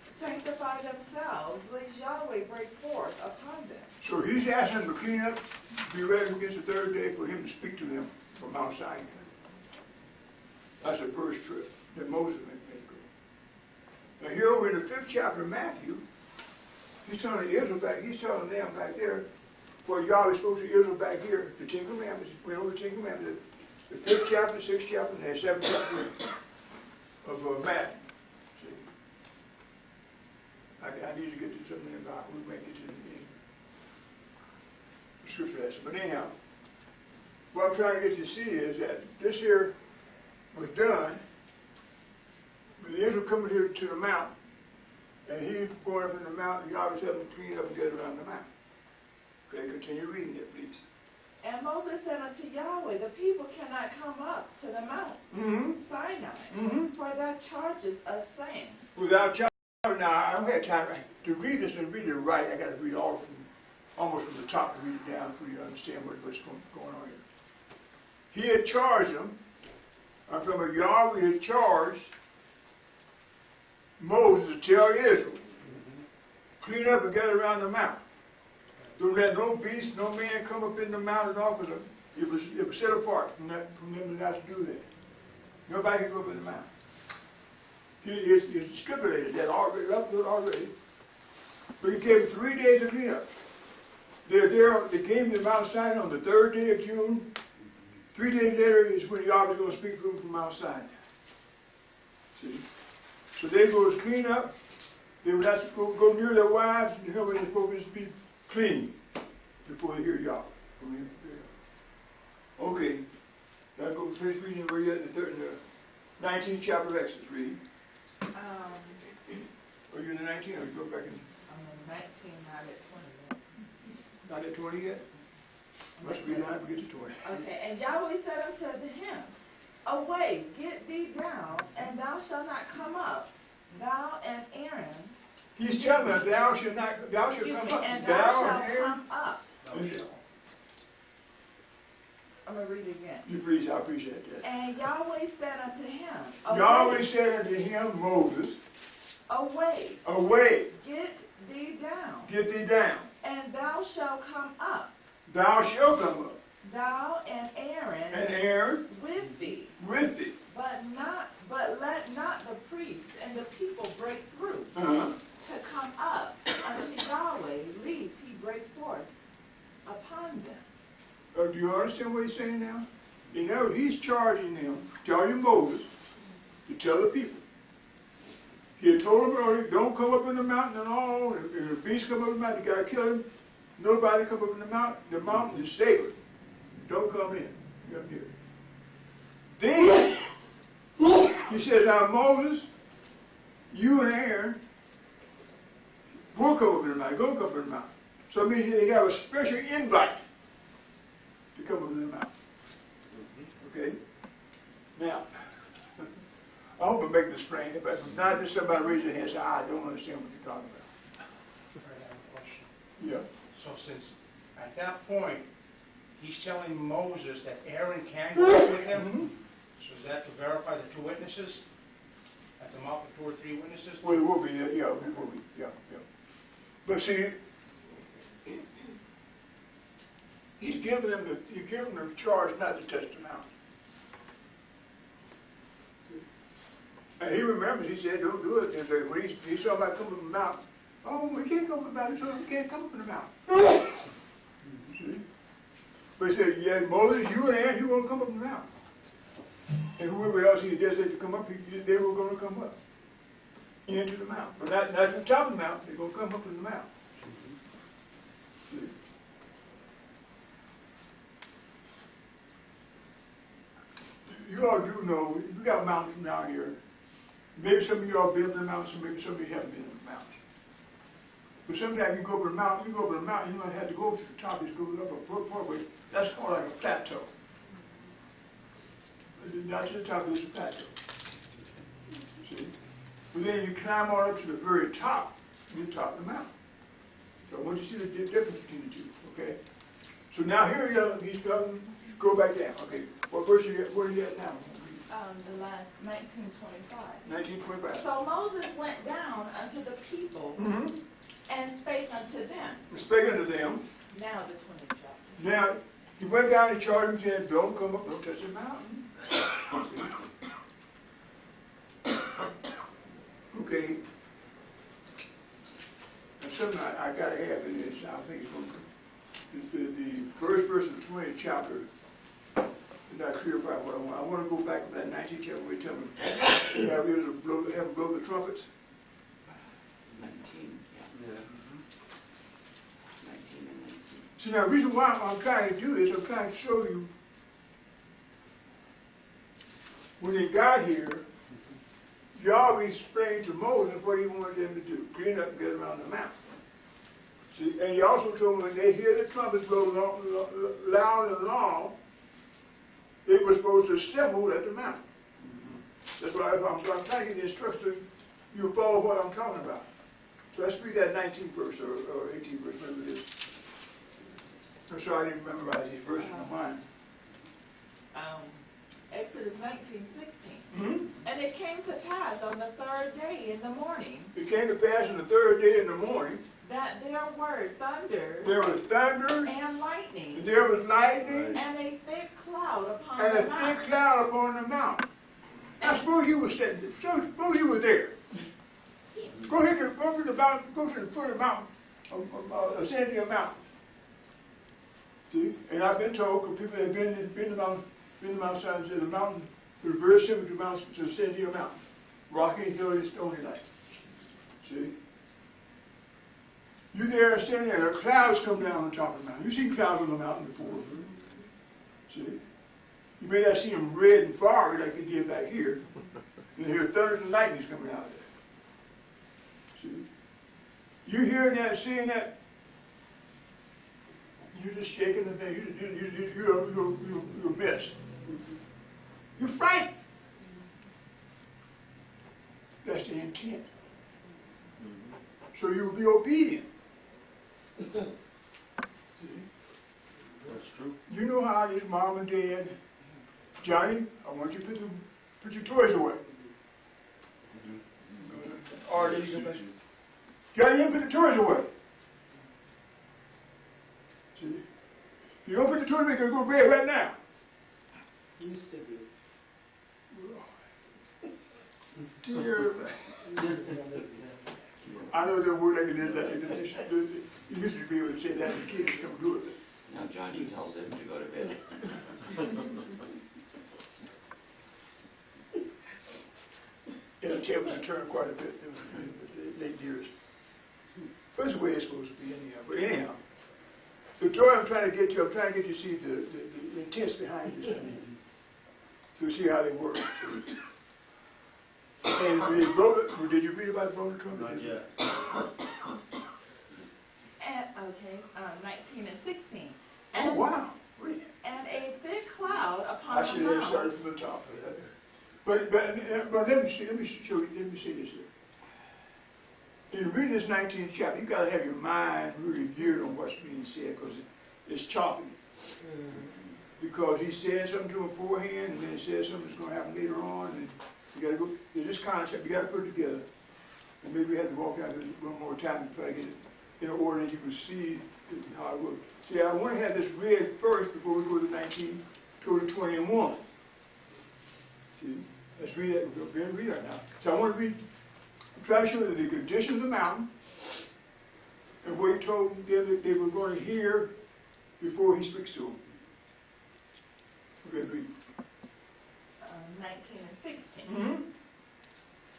sanctify themselves, lest Yahweh break forth upon them." So he's asking them to clean up, be ready against the third day for him to speak to them from Mount Sinai. That's the first trip that Moses made go. Now here over in the 5th chapter of Matthew, he's telling Israel he's telling them back there, for Yahweh spoke to Israel back here, the Ten Commandments, went over the Ten Commandments, the 5th chapter, 6th chapter, and the 7th chapter of Matthew. See? I need to get to something about we make it to the end. The scripture lesson. But anyhow, what I'm trying to get you to see is that this here was done with the Israel coming here to the mountain, And he's going up in the mountain, Yahweh tell him to clean up and get around the mountain. Okay, continue reading it, please. And Moses said unto Yahweh, the people cannot come up to the mount Sinai, for thou chargest us, saying. Without charge, now I don't have time to read this and read it right. I got to read all from, almost from the top to read it down for you to understand what's going on here. He had charged them. I'm talking about Yahweh had charged Moses to tell Israel, clean up and get around the mountain. Don't let no beast, no man come up in the mountain at all, because it was set apart from them not to do that. Nobody can go up in the mountain. He stipulated that already, up to it already. But he gave them 3 days to clean up. They came to Mount Sinai on the 3rd day of June. 3 days later is when Yahweh was going to speak to them from Mount Sinai. See? So they go to clean up. They would have to go near their wives, and they're supposed to be clean before they hear Yahweh. Okay. Now go finish reading where you're at in the 19th chapter of Exodus. Read. Are you in the 19th or you go back in? I'm in 19, not at 20 yet. Not at 20 yet? Must be 9 to get to 20. Okay, and Yahweh said unto him, away, get thee down, and thou shalt not come up, thou and Aaron. He's telling us thou shalt come up. And thou shalt and Aaron. come up. And I'm going to read it again. you please, I appreciate that. And Yahweh said unto him, Yahweh said unto him, Moses, away, away, get thee down, get thee down. and thou shalt come up, Thou shalt come up. thou and Aaron, And Aaron with thee. with thee. But let not the priests and the people break through to come up unto Yahweh, lest he break forth upon them. Do you understand what he's saying now? You know, he's charging Moses to tell the people. He had told them earlier, don't come up in the mountain at all. If the beast come up in the mountain, you got to kill him. Nobody come up in the mountain. The mountain is sacred. Don't come in. You're up here. Then, he says, now Moses, you and Aaron will come up in the mountain. Go come up in the mountain. So it means they have a special invite to come up in the mountain. Okay? Now, I hope I'm making this plain. If not, just somebody raise their hand and say, I don't understand what you're talking about. I have a question. Yeah. So since at that point, he's telling Moses that Aaron can go with him, so is that to verify the 2 witnesses? At the mouth of 2 or 3 witnesses? Well, it will be, yeah, it will be, yeah. But see, he's giving them the charge not to touch the mountain. See? And he remembers, he said, don't do it. And so when he saw about coming up the mountain, oh, we can't come up the mountain, so we can't come up in the mountain. See? But he said, yeah, Moses, you and Aaron, you won't come up in the mountain. And whoever else he designated to come up, they were going to come up into the mountain. But not to the top of the mountain, they're going to come up in the mountain. See? You all do know, we got mountains from down here. Maybe some of y'all been in the mountains, maybe some of you haven't been in the mountains. But sometimes you go up to the mountain, you don't have to go to the top, just go up a part way. That's called like a plateau. Not to the top, it's a plateau. See? But then you climb on up to the very top, near the top of the mountain. So I want you to see the difference between the two, okay? So now here he's coming, go back down. Okay, what verse where are you at now? The last 1925. 1925. So Moses went down unto the people and spake unto them. Spake unto them. Now the 20th chapter. Now, he went down and charged them, saying, don't come up, don't touch the mountain. Okay. And something I got to have in this, I think it's going to, the first verse of the 20th chapter is not clear about what I want. I want to go back to that 19th chapter where he tells me, have a blow the trumpets. 19, yeah. 19 and 19. See, now the reason why I'm trying to do this, I'm trying to show you when they got here, Yahweh explained to Moses what he wanted them to do, clean up and get around the mountain. See, and he also told them when they hear the trumpets blow loud and long, it was supposed to assemble at the mountain. That's why I'm trying to get the instructions, you follow what I'm talking about. So let's read that 19th verse or 18th verse, remember this. I'm sorry I didn't memorize these verses in my mind. Exodus 19:16. Mm-hmm. And it came to pass on the third day in the morning It came to pass on the third day in the morning, that there were thunders there was thunder, and lightning and there was lightning, and a thick cloud upon and a the thick mountain. cloud upon the mountain. Now suppose you were sitting there, suppose you were there. Go to the mountain, go to the foot of the mountain, Ascension Mountain. See, and I've been told, because people have been to Mount Sinai, the mountain, they're very similar to Ascension Mountain, rocky and hilly and stony like. See, you there standing there, the clouds come down on top of the mountain. You've seen clouds on the mountain before. See, you may not see them red and fiery like they did back here. You hear thunders and lightnings coming out of there. See, you hearing that, seeing that, you're just shaking the thing. You're missed. You're frightened. That's the intent. So you'll be obedient. See? That's true. You know how it is, mom and dad. Johnny, I want you to put your toys away. Or you come back. Johnny, you put the toys away. See? You don't put the toys away, because go to bed right now. Used to be. Dear, I know the word like it is. You used to be able to say that to kids come do it. Now Johnny tells him to go to bed. Yeah, the tables have turned quite a bit in the late years. That's the way it's supposed to be anyhow. But anyhow, the joy I'm trying to get you to see the intents behind this thing. To see how they work. And did you read about blow the trumpet? Not yet. And, 19 and 16. Oh, And, wow. Really? and a thick cloud upon I the should have started mountain. from the top of that. But let me say this here. In reading this 19th chapter, you got to have your mind really geared on what's being said, because it's choppy. Because he said something to him beforehand, and then he says something that's going to happen later on, and you got to go. There's this concept you got to put it together, and maybe we have to walk out one more time to try to get it in order that you can see how it works. See, I want to have this read first before we go to 19, go to 21. See, let's read that. We're going to read that now. So I want to read. I'm trying to show you the condition of the mountain, and what he told them that they were going to hear before he speaks to them. Okay, read. 19 and 16. Mm-hmm.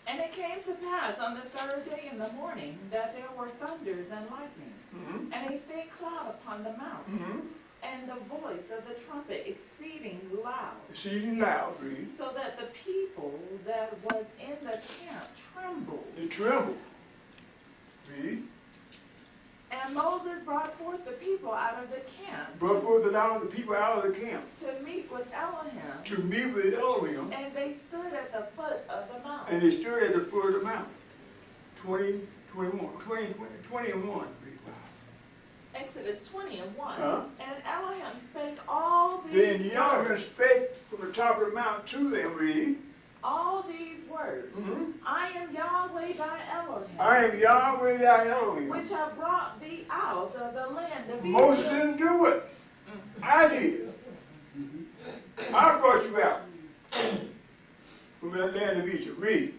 And it came to pass on the third day in the morning that there were thunders and lightning, Mm-hmm. and a thick cloud upon the mountain, Mm-hmm. and the voice of the trumpet exceeding loud, Exceeding loud, read. so that the people that was in the camp trembled. They trembled. Read. And Moses brought forth the people out of the camp Brought forth the people out of the camp to meet with Elohim, to meet with Elohim, and they stood at the foot of the and mountain. they stood at the foot of the mountain. 20 and 1. Read. Exodus 20 and 1. Huh? And Elohim spake all Then these Yahweh words. spake from the top of the mountain to them, read. All these words. Mm-hmm. I am Yahweh thy Elohim, I am Yahweh thy Elohim. which have brought thee out of the land of Moses Egypt. didn't do it. I did. I brought you out from that land of Egypt. Read.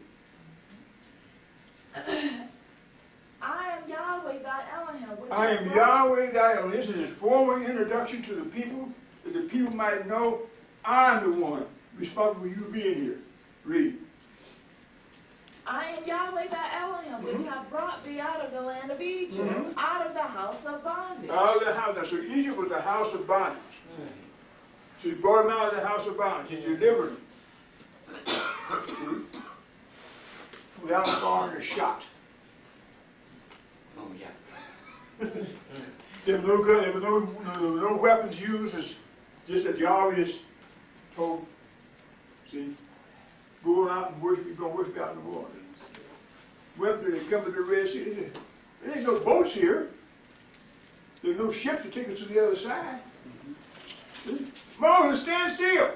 I am Yahweh thy Elohim, which I have am brought Yahweh thy Elohim. This is his formal introduction to the people, that the people might know I'm the one responsible for you being here. Read. I am Yahweh thy Elohim, which have brought thee out of the land of Egypt, Mhm. out of the house of bondage. Out of the house. So Egypt was the house of bondage. So he brought them out of the house of bondage. He delivered them. without firing a shot. Oh, yeah. There were no gun, there were no weapons used, it's just that Yahweh just told, see, go out and worship, you're gonna worship out in the water. Went to, they come to the Red Sea, they said, there ain't no boats here. There's no ships to take us to the other side. Moses, stand still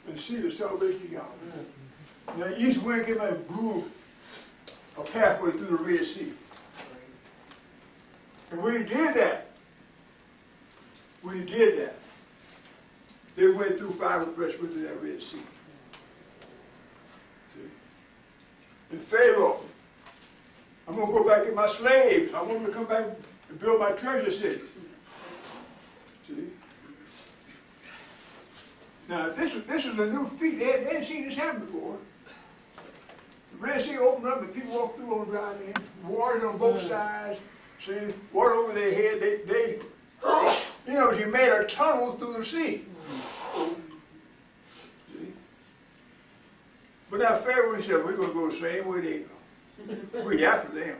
and see the salvation of Yahweh. Now, east wind came out and blew a pathway through the Red Sea. And when he did that, they went through fire with breastplate to that Red Sea. See? And Pharaoh, I'm going to go back to my slaves. I want them to come back and build my treasure city. See? Now, this is a new feat. They hadn't seen this happen before. The Red Sea opened up and people walked through on dry land. Water on both sides. See, water over their head. They you know, you made a tunnel through the sea. See? But now Pharaoh said, we're going to go the same way they go. We're after them.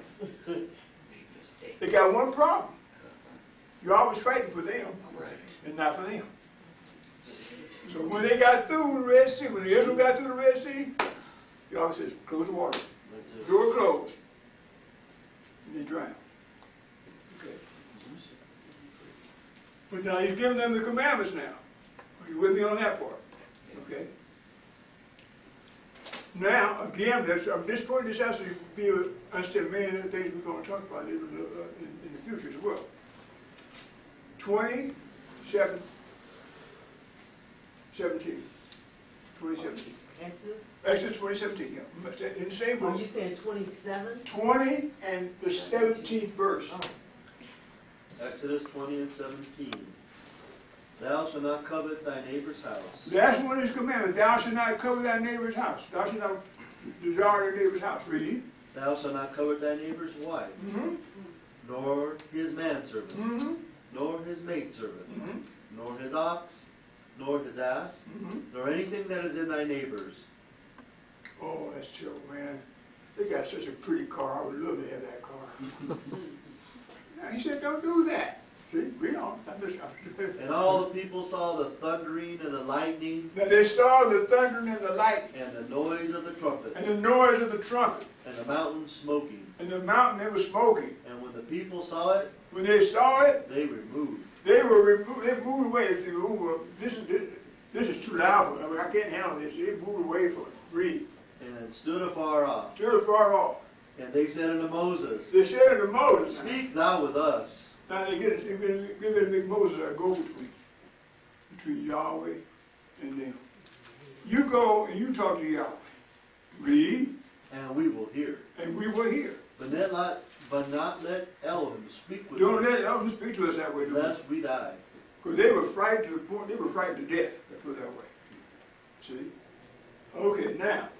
They got one problem. You're always fighting for them and not for them. So when they got through the Red Sea, when the Israel got through the Red Sea, he always says, close the water. Door closed. And they drowned. Okay. But now he's giving them the commandments now. Are you with me on that part? Okay. Now, again, at this point, this has to be understand many of the things we're going to talk about in the future as well. 2017. Exodus 2017, yeah. In the same book. Oh, you said 27? 20 and the 17th verse. Oh. Exodus 20 and 17. Thou shalt not covet thy neighbor's house. That's one of his commandments. Thou shalt not covet thy neighbor's house. Thou shalt not desire your neighbor's house. Read. Thou shalt not covet thy neighbor's wife, nor his manservant, nor his maidservant, nor his ox, nor his ass, nor anything that is in thy neighbor's. Oh, that's terrible, man. They got such a pretty car. I would love to have that car. Now, he said, don't do that. See, read on. And all the people saw the thundering and the lightning. Now they saw the thundering and the lightning. And the noise of the trumpet. And the noise of the trumpet. And the mountain smoking. And the mountain, it was smoking. And when the people saw it, when they saw it, they removed. They were removed. They moved away. They said, "Ooh, this is too loud for me. I can't handle this." They moved away from it. Read. And stood afar off. Stood afar off. And they said unto Moses, they said unto Moses, speak thou with us. Now they give it to make Moses a go-between Yahweh and them. You go and you talk to Yahweh. Read. And we will hear. And we will hear. But not let Elohim speak with us. Don't let Elohim speak to us that way. Lest we die. Because they were frightened to the point, they were frightened to death. Let's put it that way. See? Okay, now.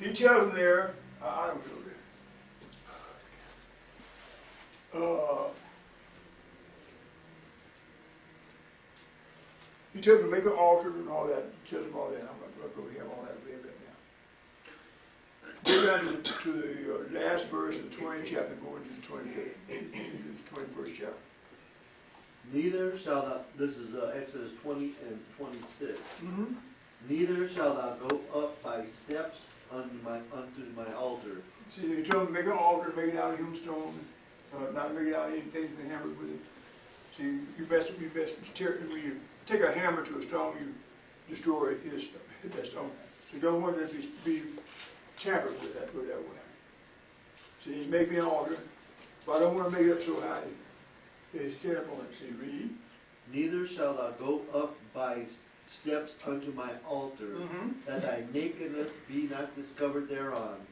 He tells them there, I don't know this. He tells them to make an altar and all that. He tells them all that. I'm not going to have all that read right now. Go down to the last verse of the 20th chapter, going to the 21st chapter. Neither shall thou, this is Exodus 20 and 26. Neither shall thou go up by steps unto my altar. See, they tell them to make an altar, make it out of hewn stone, not make it out of anything to hammer with it. See, you best when you take a hammer to a stone, you destroy that stone. So you don't want it to be tampered with, that put it that way. See, you make me an altar, but I don't want to make it up so high. They stand up on it. See, read. Neither shall thou go up by steps unto my altar, that thy nakedness be not discovered thereon.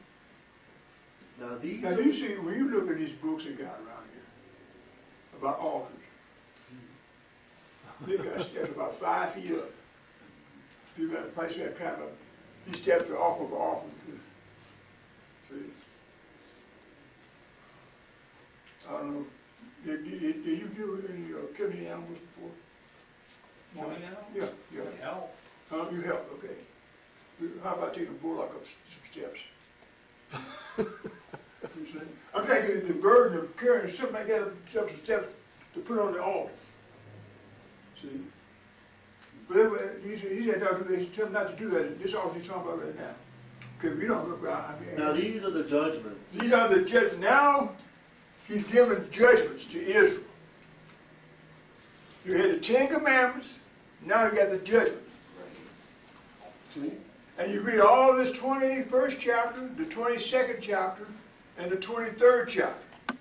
Now these. Now, do you see when you look at these books they got around here about altars? They've got steps about 5 feet up. You've got a place that kind of these steps are off of awful. See? I don't know. Did you do any killing any animals before? Killing animals? Yeah. Help. You helped, okay. How about taking a bullock up some steps? I'm thinking the burden of carrying something like that up some steps to put on the altar. See? But he said, he's telling not to do that. This is all he's talking about right now. Because we don't look around. I mean, Now these are the judgments. these are the judgments. Now he's giving judgments to Israel. You had the Ten Commandments, now you got the judgments. See? And you read all this 21st chapter, the 22nd chapter, and the 23rd chapter.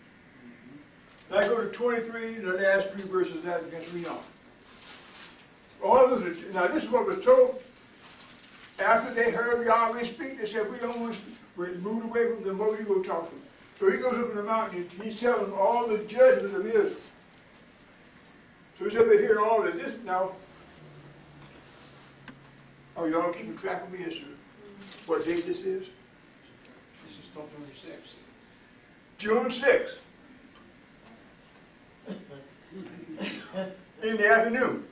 Now I go to 23, the last 3 verses that we can read on. All of this, now this is what was told after they heard Yahweh speak. They said, we don't want to, we moved away from them, what you go talk to them? So he goes up in the mountain, and he's telling them all the judgments of Israel. So he's up there hearing all of this now. Oh, y'all keeping track of me as to what date this is? This is till June 6th. June 6th. In the afternoon.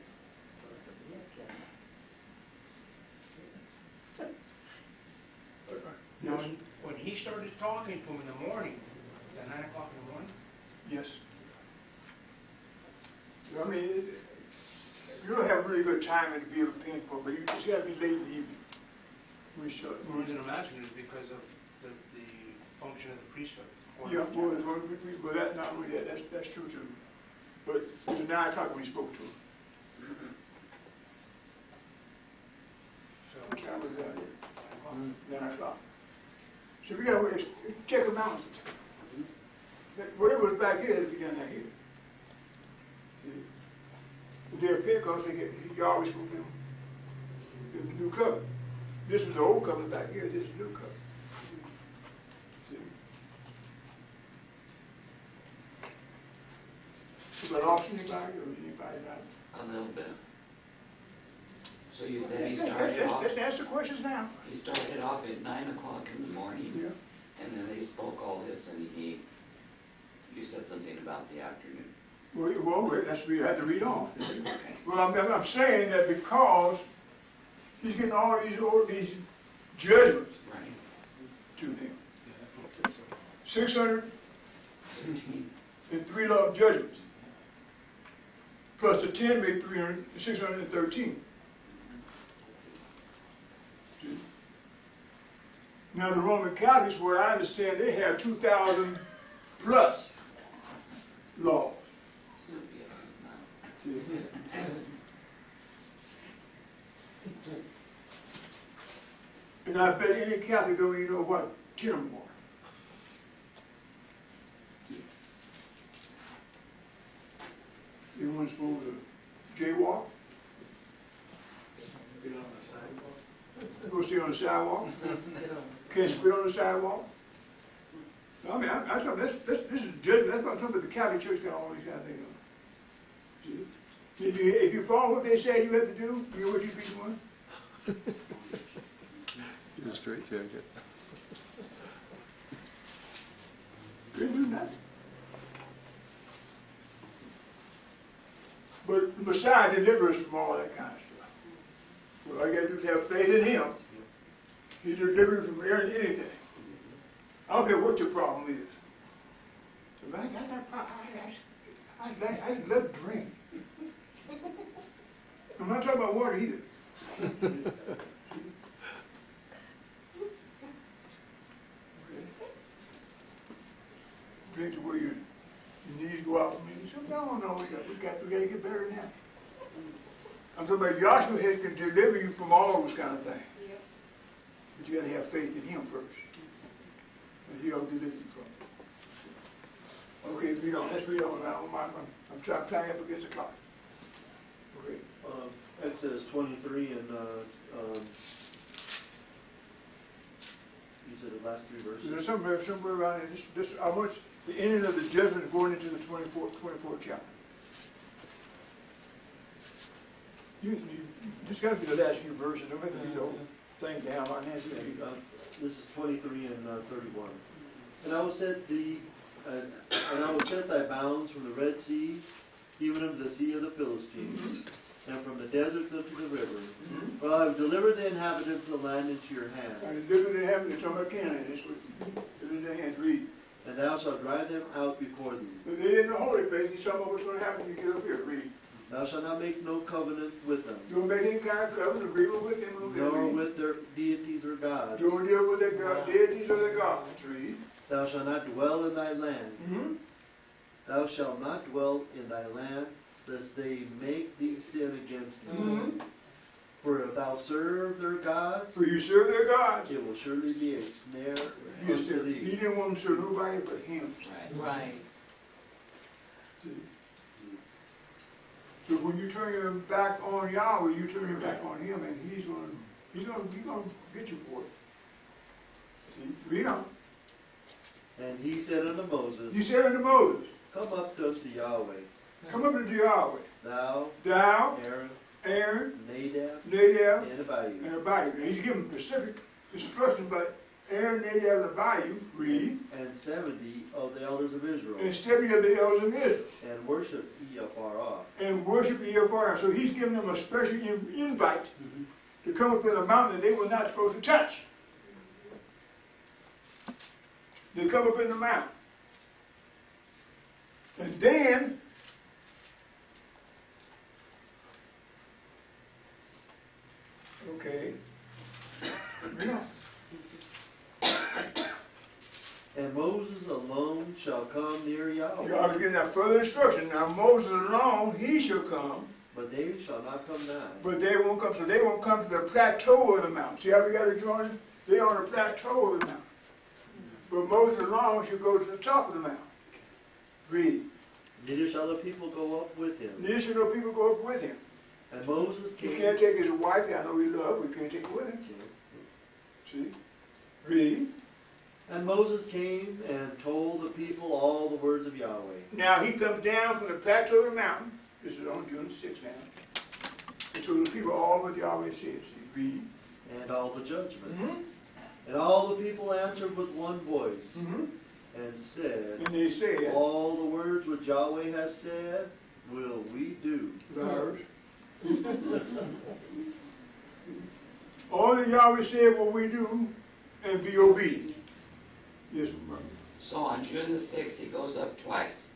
Now, when he started talking to him in the morning, at 9 o'clock in the morning, Yes. I mean, you don't have really good timing to be able to pinpoint, but you just got to be late in the evening. the reason I'm asking is because of the function of the priesthood. Yeah, well, that, not only that, that's true too. But it was 9 o'clock when he spoke to him. So, What time was that? 9 o'clock. So we got to check the mountains. Whatever was back here, had to be done out here. See? The day of Pentecost, he always spoke to them. The new covenant. This was the old covenant back here, this is the new covenant. See? Have I lost anybody, or is anybody not? A little bit. So you said he started off, Let's answer questions now. he started off at 9 o'clock in the morning, Yeah. and then they spoke all this, and you said something about the afternoon. Well, that's we had to read on. Okay. Well, I'm saying that because he's getting all these judgments Right. to them. 603 13. law judgments. Plus the 10 made 613. See? Now the Roman Catholics, what I understand, they have 2,000 plus laws. It'll be up to the And I bet any Catholic don't even know what 10 or more. Everyone's supposed to jaywalk? Go stay on the sidewalk? Can't spit on the sidewalk? I mean, I thought this is judgment. That's what I'm talking about. The Catholic Church got all these kind of things on. See? If you follow what they say you have to do, you know what you'd be doing? You're a straight jacket. Couldn't do nothing. But the Messiah delivers us from all that kind of stuff. Well, all you gotta do is have faith in Him. He delivers from anything. I don't care what your problem is. So I got that problem. I love to drink. I'm not talking about water either. Drink to where your knees go out from you. You say, no, we got to get better than that. I'm talking about Joshua can deliver you from all those kind of things. But you got to have faith in Him first. And He'll deliver you from it. Okay, read on. Let's read on. I'm trying up against the clock. Okay. Exodus 23 and these are the last 3 verses. There's somewhere around here. This I want the ending of the judgment going into the 24th chapter. This got to be the last few verses. Don't have to read the whole thing down. This is 23 and 31. And I will set thy bounds from the Red Sea, even of the sea of the Philistines, and from the deserts unto the river. For I have delivered the inhabitants of the land into your hand, And the difference they have, they're talking about Canaan, that's what, it's in their hands, read. and thou shalt drive them out before thee. But they're in the holy place, he's talking about what's gonna happen when you get up here, read. Thou shalt not make no covenant with them, Don't make any kind of covenant agreement with them, okay, nor read. with their deities or gods. Don't deal with their God, deities or their gods, read. Thou shalt not dwell in thy land. Mm-hmm. Thou shalt not dwell in thy land, lest they make thee sin against me. Mm-hmm. For if thou serve their gods, For you serve their gods. it will surely be a snare You unto said, he thee. didn't want them to serve nobody but him. Right. See? So when you turn your back on Yahweh, you turn your back on him, and he's gonna get you for it. See? Read on. And he said unto Moses, You said unto Moses, Come up unto Yahweh, come up into Yahweh. thou, Thou, Aaron, Aaron, Nadab, Nadab, and Abihu, and Abihu. Now, he's giving specific instructions, but Aaron, Nadab, and Abihu, read, and 70 of the elders of Israel, and 70 of the elders of Israel, and worship ye afar off. and worship ye afar. So he's giving them a special invite to come up in a mountain that they were not supposed to touch. They come up in the mountain. And then, okay, yeah. And Moses alone shall come near Yahweh, God is giving that further instruction. Now Moses alone, he shall come, but they shall not come nigh. but they won't come. So they won't come to the plateau of the mountain. See how we got to join? They're on the plateau of the mountain. But Moses alone should go to the top of the mountain. Read. Neither shall the people go up with him. Neither should no people go up with him. And Moses He came. can't take his wife. I know he loved. We can't take her with him. See? Read. And Moses came and told the people all the words of Yahweh. Now he comes down from the plateau of the mountain. This is on June 6th now. And so the people all what Yahweh says. See? Read. And all the judgments. Mm-hmm. And all the people answered with one voice, Mm-hmm. and said, And they said, All the words which Yahweh has said will we do. ours. All that Yahweh said will we do and be obedient. Yes, brother. So on June the 6th, he goes up twice.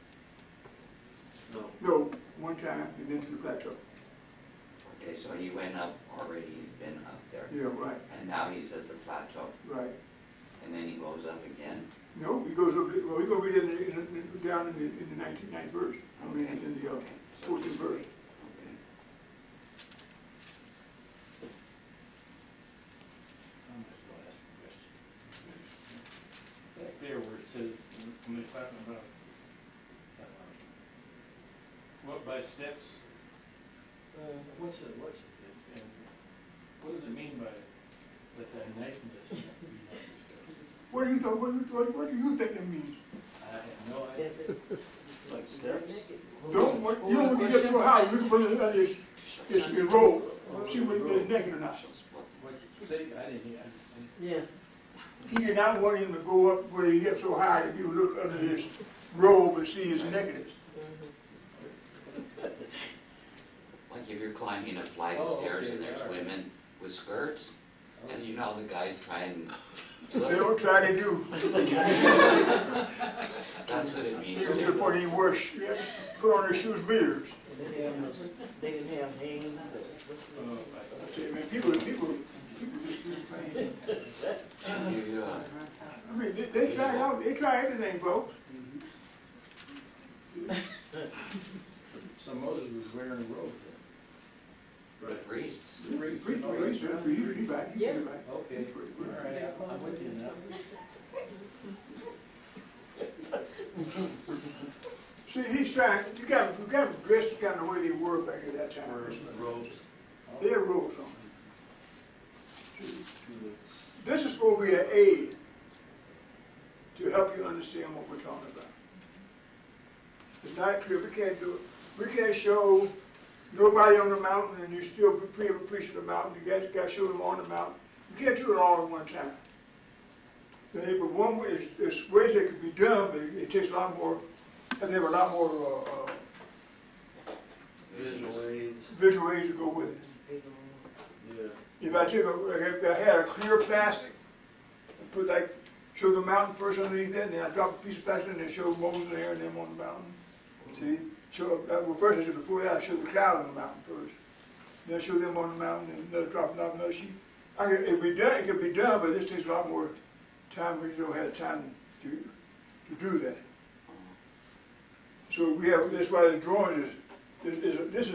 No. No, one time and then to the plateau. Okay, so he went up already, he's been up there. Yeah, right, And now he's at the plateau. right. And then he goes up again. No, he goes up, well, he gonna be down in the 99th verse. I mean, it's in the Okay. So 14th just verse. wait. Okay. I'm just gonna ask a question. Back there where it says, when they're talking about, what by steps, what's it, and what does it mean by that thy nakedness be not discovered? What do you think, what do you think that means? I have no idea. Like steps? You don't want to get so high, you can put it under it's robe, see whether it's naked or not. What's it say? I didn't hear. Yeah. He did not want him to go up where he gets so high that you look under his robe and see his nakedness. Like if you're climbing a flight of Oh, stairs okay, and there's all right. women with skirts, and you know the guys try and They look, don't try to do. that's what it means. Even to the point he wear, put on their shoes mirrors. They didn't have names. I say, man, people just plain. You, I mean, they try out, they try everything, folks. So Moses was wearing a robe the priests, He back, he Yeah. back. Okay. All right, I'm with you now. See, he's trying, you got to dress kind of the way they were back at that time. Robes. They had robes on. This is supposed to be an aid to help you understand what we're talking about. It's not clear, we can't do it. We can't show nobody on the mountain and you still preach the mountain. You guys got to show them on the mountain. You can't do it all at one time. But one way, there's ways that could be done, but it takes a lot more, and they have a lot more Visual aids, visual aids to go with it. yeah. If I had a clear plastic, put like, show the mountain first underneath that, and then I drop a piece of plastic and then show Moses and Aaron and them on the mountain. See? Show, well first I said before that I showed the cloud on the mountain first. Then I showed them on the mountain and another dropping off another sheet. It could be done, but this takes a lot more time. We don't have time to do that. So we have, that's why the drawing this is a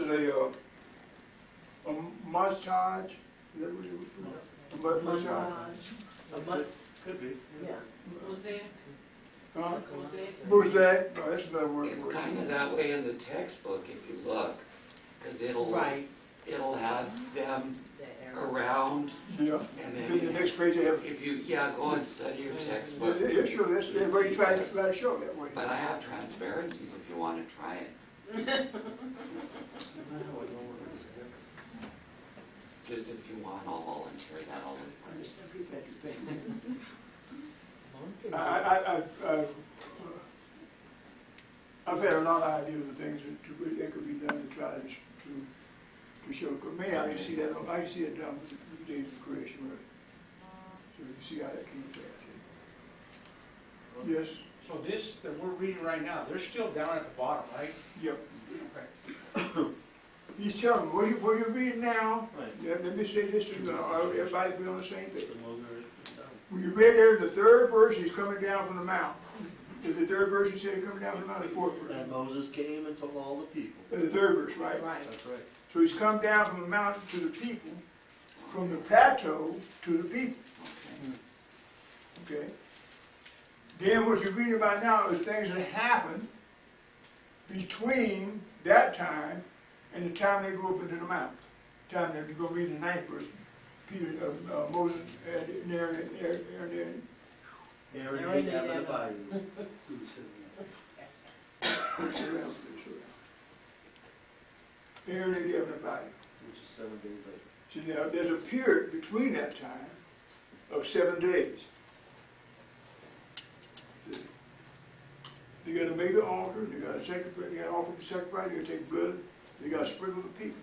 montage. Is that what you montage? Could be. Yeah. Mosaic. Huh? Mosaic. Mosaic? No, that's another word It's for it. kind of that way in the textbook if you look, because it'll have them around, Yeah. and Then then the next page they have. if you, go and study your textbook. Yeah, sure. That's everybody tries to show it that way. But I have transparencies if you want to try it. Just if you want, I'll volunteer that all the time. Okay, thank you. I've had a lot of ideas of things that could be done to try to show. May I didn't see that. I didn't see it done with the days of creation, really. So you see how that came to that. Yes. So this that we're reading right now, they're still down at the bottom, right? Yep. Okay. He's telling me what you're reading now. Right. Yeah, let me say this to everybody be on the same page. The Moses is down. When you read there, the third verse, he's coming down from the mountain. Is the third verse he said he's coming down from the mountain? The fourth verse. And Moses came and told all the people. The third verse, right? Right. That's right. So he's come down from the mountain to the people, from the plateau to the people. Okay? Then what you're reading about now is things that happened between that time and the time they go up into the mountain. The time that you're going to read the ninth verse. Peter, Moses, and Aaron, Aaron ate that in the bayou. Aaron and Evan about it. Which is 7 days later. See, now, there's a period between that time of 7 days. See? They got to make the altar, they got to sacrifice, they got to offer the sacrifice, they got to take blood, they got to sprinkle the people.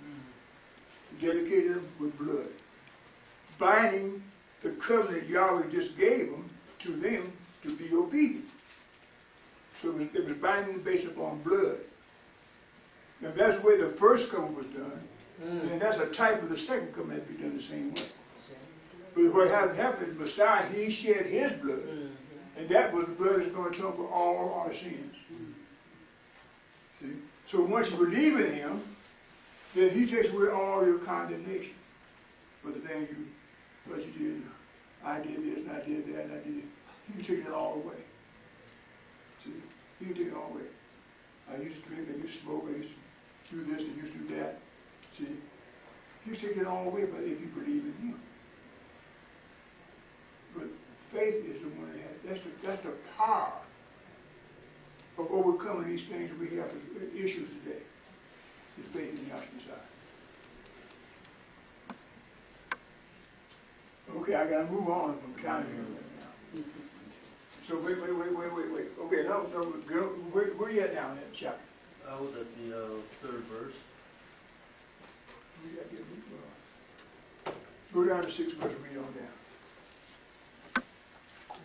Dedicate them with blood. Binding the covenant Yahweh just gave them to them to be obedient. So it was binding based upon blood. Now if that's the way the first covenant was done, then that's a type of the second covenant to be done the same way. But what happened, Messiah, he shed his blood, and that was the blood that's going to atone for all our sins. See? So once you believe in him, then he takes away all your condemnation for the things what you did. I did this, and I did that, and I did it. He can take it all away. See? He can take it all away. I used to drink, I used to smoke, I used to do this, and used to do that. See? He can take it all away, but if you believe in him. But faith is the one that has, that's the power of overcoming these things that we have as issues today. Is faith in Yahshua Messiah. Okay, I gotta move on from counting here right now. So wait. Okay, no, where you at now in that chapter? I was at the third verse. We gotta get, go down to 6 verse, read on down.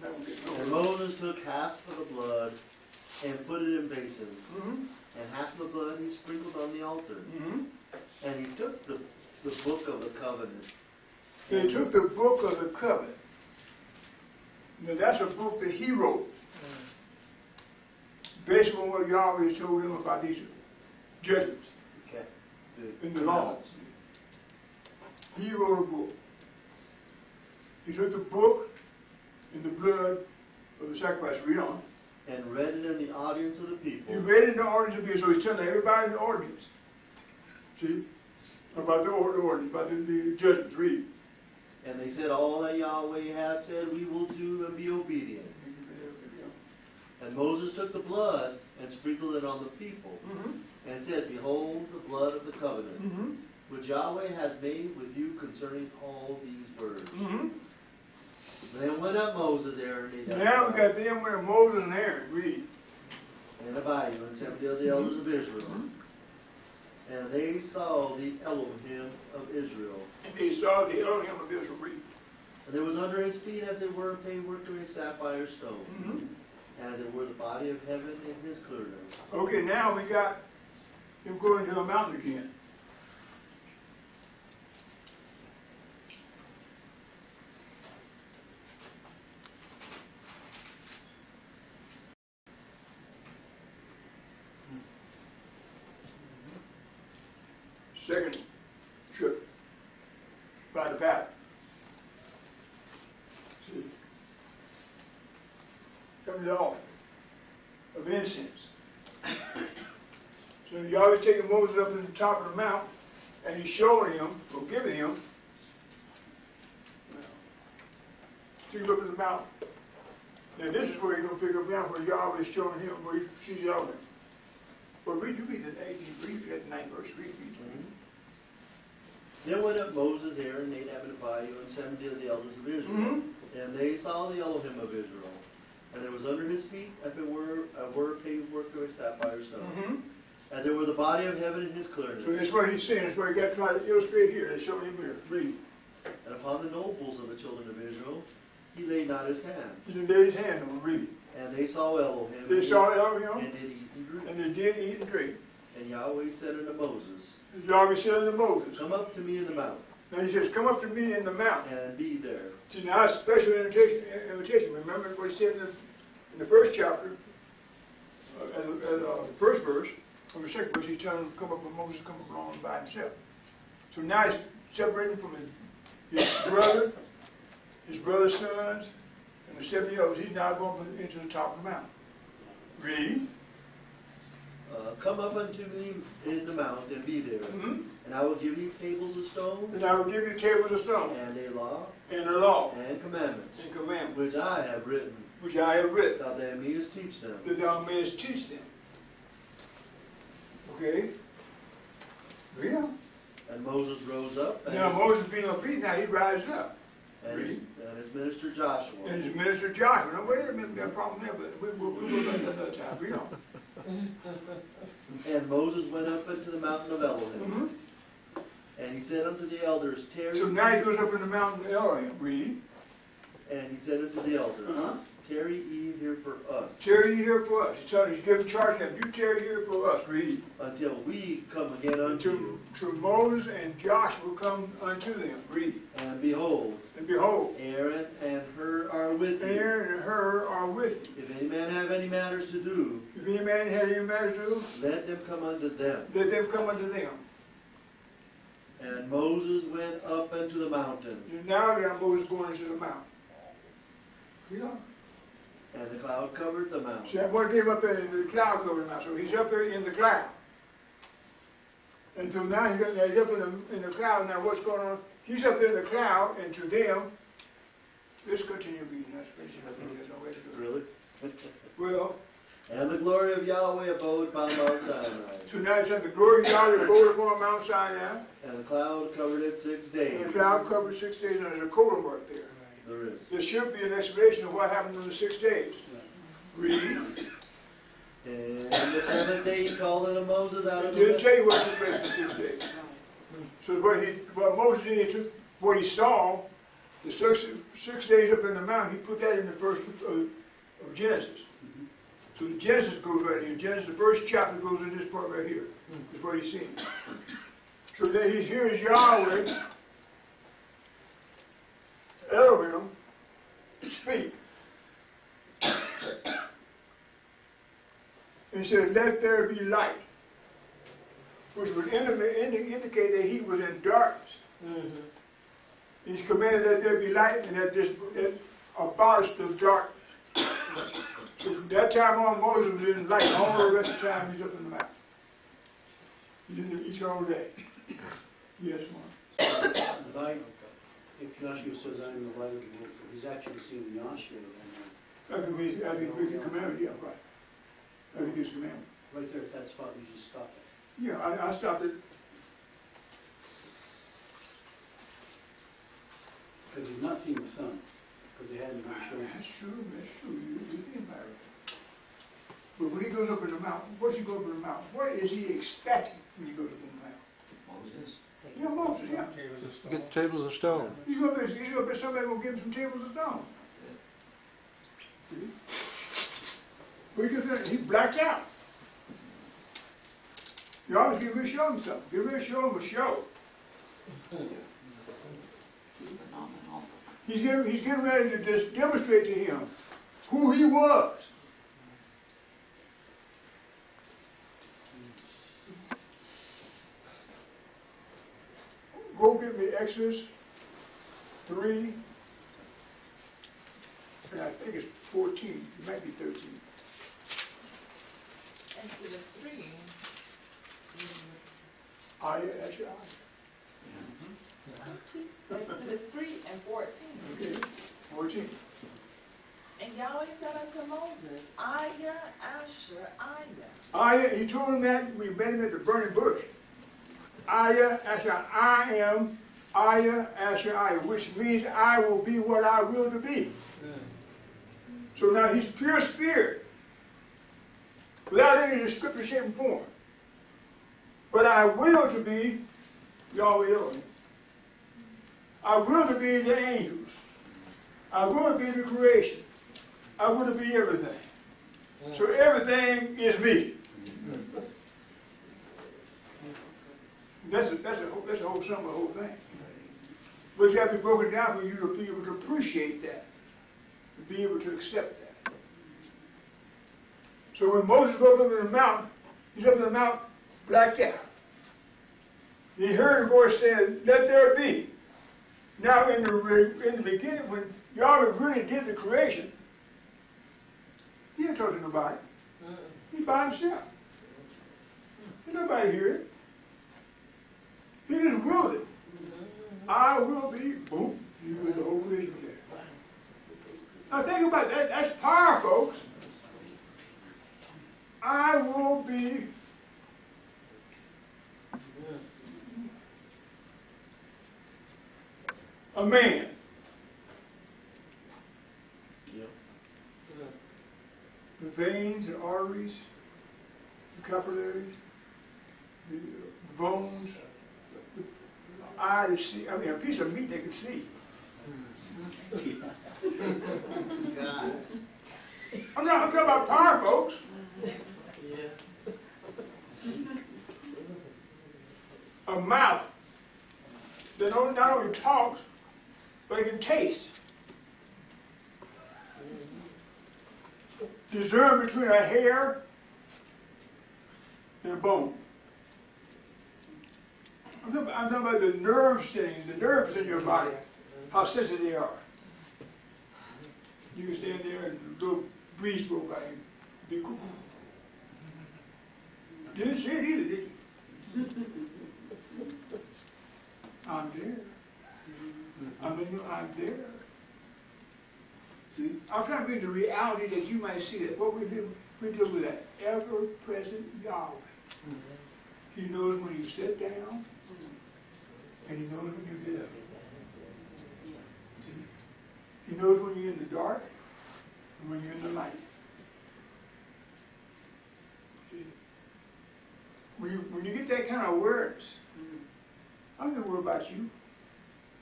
Now we'll get And Moses took half of the blood and put it in basins, and half of the blood he sprinkled on the altar. And he took the book of the covenant. They took the book of the covenant. Now that's a book that he wrote. Based on what Yahweh told him about these judgments Okay. in the law. He wrote a book. He took the book and the blood of the sacrifice. Read on. And read it in the audience of the people. He read it in the audience of people, so he's telling everybody in the audience. See? About the ordinance, about the judgments. Read. And they said, all that Yahweh has said we will do and be obedient. And Moses took the blood and sprinkled it on the people, and said, behold the blood of the covenant, which Yahweh hath made with you concerning all these words. Then went up Moses, Aaron, and Now we got them where Moses and Aaron. Read. and the bayou, and 70 of the elders of Israel. And they saw the Elohim of Israel. And they saw the Elohim of Israel. Read. And there was under his feet as it were paved work of a sapphire stone, as it were the body of heaven in his clearness. Okay, now we got him going to a mountain again. Second trip by the path. See, comes off of incense. So you always taking Moses up to the top of the mount, and he's showing him, or giving him. See, look at the mountain. Now this is where you're going to pick up now, where Yahweh is showing him where he sees the element. Well, read the 18th, read that 9th verse, read. Then went up Moses, Aaron, Nadab, and Abihu, and 70 of the elders of Israel. And they saw the Elohim of Israel. And there was under his feet, as it were paved work of a sapphire stone, as it were the body of heaven in his clearness. So that's what he's saying, that's what he got to try to illustrate here. They're showing him here. Read. And upon the nobles of the children of Israel, he laid not his hand. He didn't lay his hand on them. Read. And they saw Elohim. They saw Elohim, and did eat and drink. and they did eat and drink. And Yahweh said unto Moses, Yahweh said unto Moses. Come up to me in the mount, Now he says, come up to me in the mountain. and be there. See, now it's a special invitation. Remember what he said in the first chapter, the first verse, or the second verse, he's telling him to come up with Moses, come up along by himself. So now he's separating from his brother's sons, and the 70 others. He's now going into the top of the mountain. Read. Come up unto me in the mount, and be there. And I will give you tables of stone, And I will give you tables of stone, and a law, and a law, and commandments, and commandments, which I have written, which I have written, that thou mayest teach them. that thou mayest teach them. Okay? Read on. And Moses rose up, and, Now Moses being obedient, now he rises up. his minister Joshua. And his minister Joshua. Now wait a minute, we got a problem there, but we'll look at that another time. Read on. And Moses went up into the mountain of Elohim. And he said unto the elders, Tarry. So now he goes up in the mountain of Elohim. Read. And he said unto the elders, Tarry ye here for us, Tarry ye here for us. He's giving charge to them. You tarry here for us. Read. until we come again unto you. To Moses and Joshua come unto them. Read. And behold, And behold, Aaron and Hur are with you. Aaron and Hur are with you. If any man have any matters to do, If any man had any matters to do, let them come unto them. let them come unto them. And Moses went up into the mountain, And now we got Moses going into the mountain. Read on. and the cloud covered the mountain. See, that boy came up there and the cloud covered him out. So he's up there in the cloud. And so now he's up in the cloud. Now what's going on? He's up there in the cloud, and to them, let's continue reading. That's basically there's no way to do it. Really? Well, And the glory of Yahweh abode upon Mount Sinai. so now it said the glory of Yahweh abode upon Mount Sinai, And the cloud covered it 6 days. and the cloud covered 6 days, and there's a colon mark there. There is. There should be an explanation of what happened in the 6 days. Read. And the 7th day he called unto Moses out It of didn't the tell you what took place in the 6 days. So what Moses did, what he saw, the 6 days up in the mountain, he put that in the first of Genesis. So the Genesis goes right here. Genesis, the first chapter goes in this part right here. Is what he's seeing. So then he hears Yahweh, Elohim, speak. He said, let there be light, which would indicate that he was in darkness. He's commanded that there be light, and that abolished the darkness. So from that time on, Moses was in light all the rest of the time he's up in the mountain. He's in each all day. Yes, Mark. The light, if Joshua says, I am the light of the world, he's actually seeing Joshua. I think we can command it, yeah, right. I think his commandment. Right there at that spot, you just stop it. Yeah, I stopped it. Because he's not seeing the sun, because they hadn't been shown. That's true, you think about it. But when he goes up in the mountain, what's he go up in the mountain? What is he expecting when he goes up in the mountain? Get the tables of stone. He's gonna be somebody gonna give him some tables of stone. See? But he blacked out. You always get ready to show him something. Get ready to show him a show. Phenomenal. He's getting ready to just demonstrate to him who he was. Go get me Exodus 3, and I think it's 14. It might be 13. Exodus 3. Ah, yeah, that's your eye. Exodus 3 and 14. Okay, 14. And Yahweh said unto Moses, Aya, Asher, Aya. Aya, he told him that we met him at the burning bush. Aya, Asher, I am Aya, Asher, Aya, which means I will be what I will to be. So now he's pure spirit, without any descriptive shape and form. But I will to be Yahweh Elohim. I will to be the angels. I will to be the creation. I will to be everything. So everything is me. That's the whole sum of the whole thing. But you have to be broken down for you to be able to appreciate that, to be able to accept that. So when Moses goes up in the mountain, he's up in the mountain blacked out. He heard a voice saying, "Let there be." Now in the beginning, when Yahweh really did the creation, he didn't talk to nobody. He's by himself. There's nobody here. He just willed it. I will be, boom, he was the whole creation there. Now think about that. That's power, folks. I will be a man. The veins and arteries, the capillaries, the bones, the eye to see. I mean, a piece of meat they could see. I'm talking about power, folks. A mouth that not only talks, but it can taste. Discern between a hair and a bone. I'm talking about the nerve settings, the nerves in your body, how sensitive they are. You can stand there and a little breeze go by and be cool. Didn't see it either, did you? I'm there. I'm there. See, I'm trying to bring the reality that you might see that what we deal with that ever-present Yahweh. He knows when you sit down, and he knows when you get up. See? He knows when you're in the dark, and when you're in the light. See? When you get that kind of awareness, I'm not worried about you.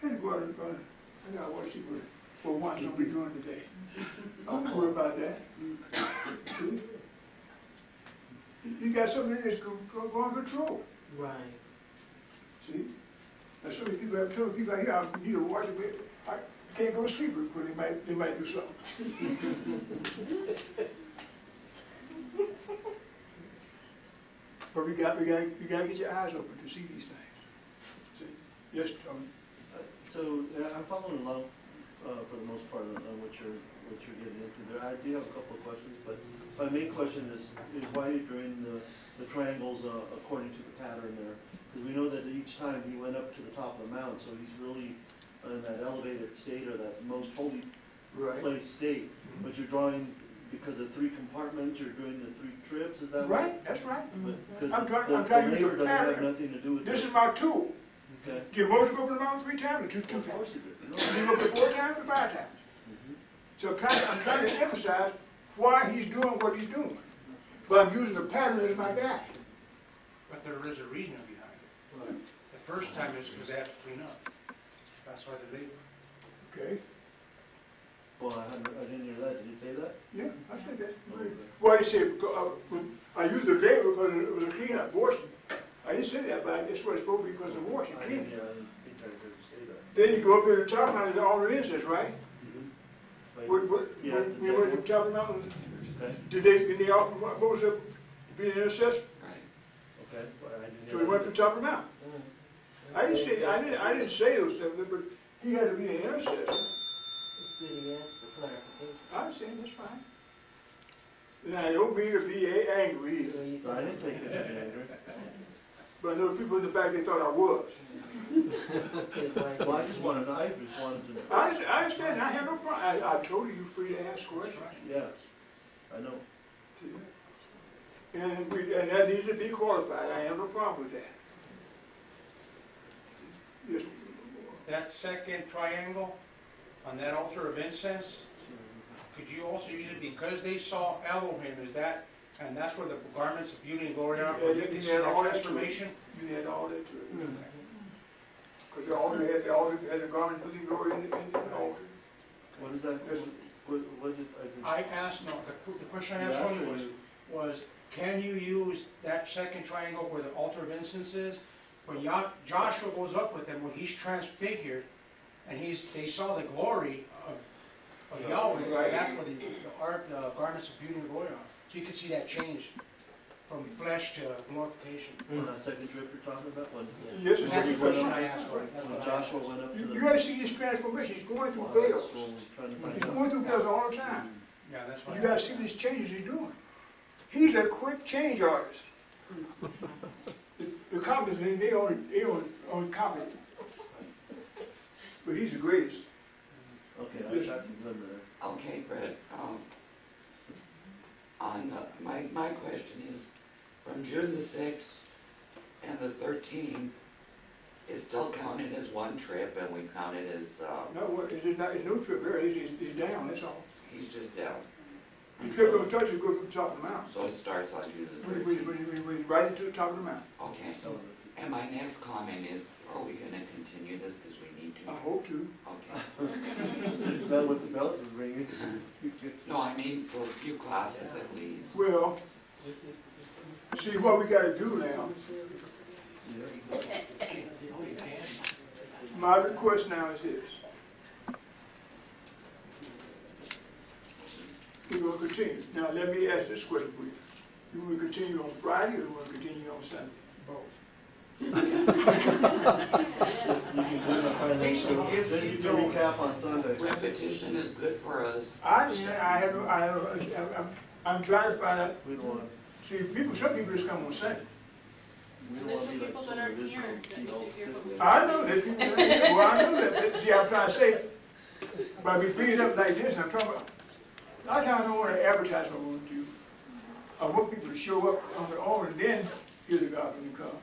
I had to go out and I got to watch you for once what we're doing today. I'm not worried about that. See? You got something that's going to control. Right. See? There's so many people out here, I need to watch it. I can't go to sleep because they might do something. But you got to get your eyes open to see these things. See? Yes, Tony. So I'm following along for the most part on what you're getting into there. I do have a couple of questions, but my main question is why you're doing the triangles according to the pattern there. Because we know that each time he went up to the top of the mountain, so he's really in that elevated state or that most holy place state. But you're drawing, because of 3 compartments, you're doing the 3 trips, is that right? That's right. Because I'm trying the to use labor the doesn't have pattern. nothing to do with This it. is my tool. Okay. Did Moses go up the mountain 3 times or 2 times? Did he go up 4 times or 5 times? So I'm trying to emphasize why he's doing what he's doing. But I'm using the pattern as my guide. But there is a reason behind it. The first time is because they have to clean up. That's why they leave. Okay? Well, I didn't hear that. Did he say that? Yeah, I said that. Well, I said, I used the label because it was a cleanup, washing. I didn't say that, but that's what it's supposed to be because of washing, I cleaning. didn't think I heard you say that. Then you go up to the top mountain, there's all there is, right? Like, When we went to the top of the mountain, okay, did they offer Moses to be an intercessor? Right. okay. Well, I didn't So hear he went to that. the top of the mountain. I didn't say those stuff, but he had to be an intercessor. It's good he asked for clarification. I understand, that's fine. And I don't mean to be angry either, So you So I said, didn't take it as anger. but I know people in the back, they thought I was. Well, I just wanted to know. I just wanted to know. I understand, I have no problem. I told you, you're free to ask questions. Yeah, I know. And that needs to be qualified, I have no problem with that. Yes, That second triangle on that altar of incense, could you also use it because they saw Elohim, is that, and that's where the garments of beauty and glory are, where you can see that transformation? you had all that to it. Because the altar had the garment of the glory in the altar. What is that? What did I did? I asked, no, the question I asked Sonia was, can you use that second triangle where the altar of incense is? When Joshua goes up with them, when he's transfigured, and they saw the glory of Yahweh, Right. that's where the garments of beauty and glory are. So you can see that change from flesh to glorification. On that second trip you're talking about? When, Yes, And it's that's the what question I asked, Lord. That's when what I asked. Joshua went up to the... you gotta see his transformation, he's going through Well, that's veils. what we're trying to find He's out. going through veils all the time. Yeah, that's what You I gotta asked. see these changes he's doing. He's a quick change artist. The copies, they only copy it. But he's the greatest. Okay, I got some glimmer there. Okay, Brett, my question is, from June the 6th and the 13th, it's still counted as one trip, and we count it as, No, it's no trip there, he's down, that's all. he's just down. The trip don't touch it, goes to the top of the mountain. So it starts on June the We 13th. right into the top of the mountain. Okay, So, and my next comment is, are we gonna continue this, because we need to? I hope to. Okay. Not with the bells is ringing. No, I mean, for a few classes at least. Well, see what we gotta do now. My request now is this. We're gonna continue. Now, let me ask this question for you. You wanna continue on Friday or you wanna continue on Sunday? You can do the financial, then you can recap on Sunday. Repetition is good for us. I'm trying to find out, We don't want, see, some people just come on Sunday. we don't There's want to some be people like that some aren't original, here that you need know, to hear stick with- I know that people, well, I know that, see, I'm trying to say, by me bringing it up like this, I'm talking about, a lot of times I don't want to advertise what I want to do. I want people to show up on their own and then hear the gospel and come.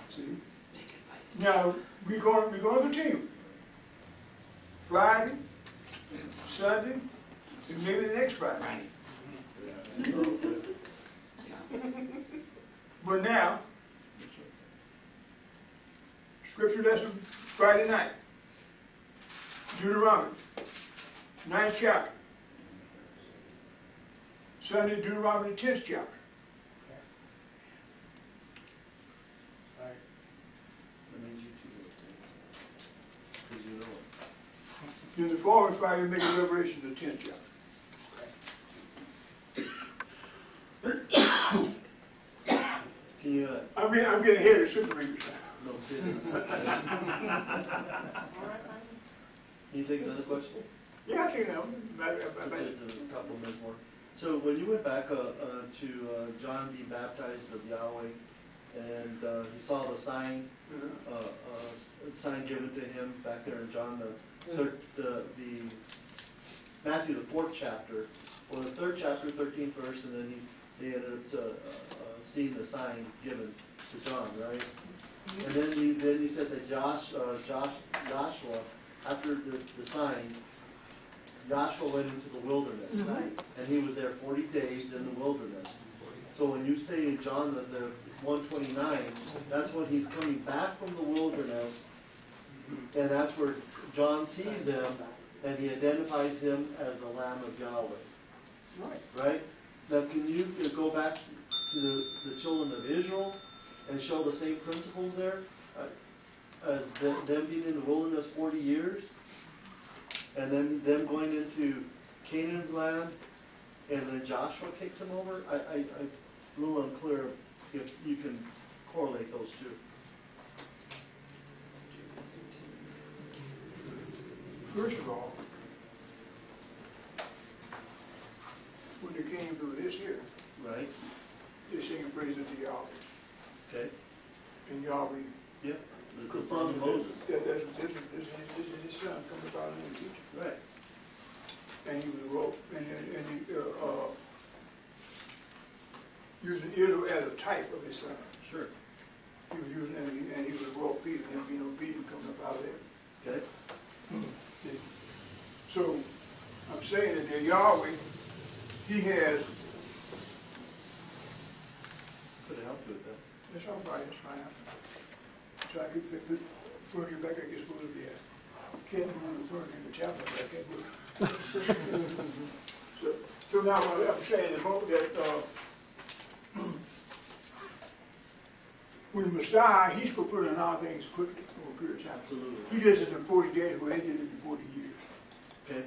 See? Now, we're going to continue. Friday, Sunday, and maybe the next Friday. Right. Yeah. But now, scripture lesson Friday night. Deuteronomy, 9th chapter. Sunday, Deuteronomy, 10th chapter. Right. That means you two. Because you know it. Then the following Friday, we make a revelation of the 10th chapter. Can you, I'm getting ahead of scripture readers now. no kidding. Can you take another question? Yeah, I think now. Just a couple minutes more. So when you went back to John being baptized of Yahweh, and he saw the sign, sign given to him back there in John the Matthew the 4th chapter, or the 3rd chapter, 13th verse, and then they ended up seeing the sign given to John, right? And then he said that Joshua, after the sign, Joshua went into the wilderness, and he was there 40 days in the wilderness. So when you say in John the 129, that's when he's coming back from the wilderness And that's where John sees him, and he identifies him as the Lamb of Yahweh. Right. Right? Now, can you go back to the children of Israel and show the same principles there? As them being in the wilderness 40 years, and then them going into Canaan's land, and then Joshua takes them over? I'm a little unclear if you can correlate those two. First of all, when they came through this here, Right? they singing praises to Yahweh. Okay. And Yahweh, Yep. The son of Moses. this is his son coming about in the future. Right. And he was wrote, and he, using Israel as a type of his son. Sure. He was using, and he was wrote Peter, and there be no Peter coming up out of there. Okay. See? So, I'm saying that the Yahweh, he has, Could have helped with that. that's all right, that's fine. So I could put furniture back, I guess, where it be at. Can't move the furniture in the chapel, but I can't move. So now what I'm saying is that, when Messiah, he's going to put in all things quickly over a period of time. Absolutely. He did it in 40 days, where they did it in 40 years. Okay.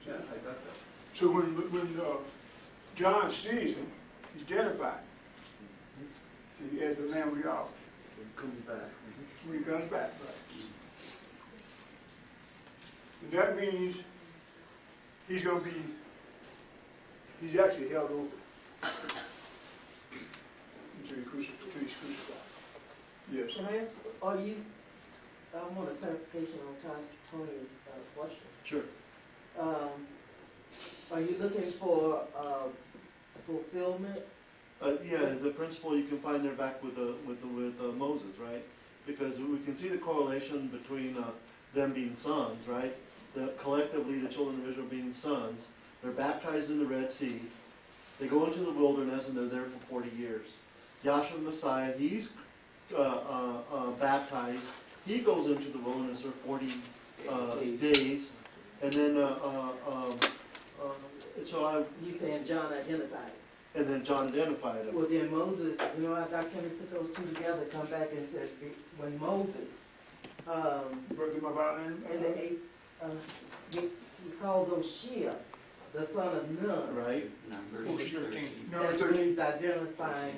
Yeah, I got that. So when John sees him, he's identified. See, as the Lamb of Yahweh. When he comes back. When he comes back, right. And that means he's going to be, he's actually held over until he's crucified. Yes. Can I ask, are you, I want a clarification on Tony's question. Sure. Are you looking for fulfillment? Yeah, the principle you can find there back with Moses, right? Because we can see the correlation between them being sons, right? Collectively, the children of Israel being sons. They're baptized in the Red Sea. They go into the wilderness and they're there for 40 years. Joshua the Messiah, he's baptized. He goes into the wilderness for 40 days, and then You saying John identified it? And then John identified him. Well, then Moses, you know, I can we put those two together, come back and said, when Moses, Brought them about in the eighth, he called Oshia, the son of Nun. Right? Numbers 13. Number That's when 13. he's identifying,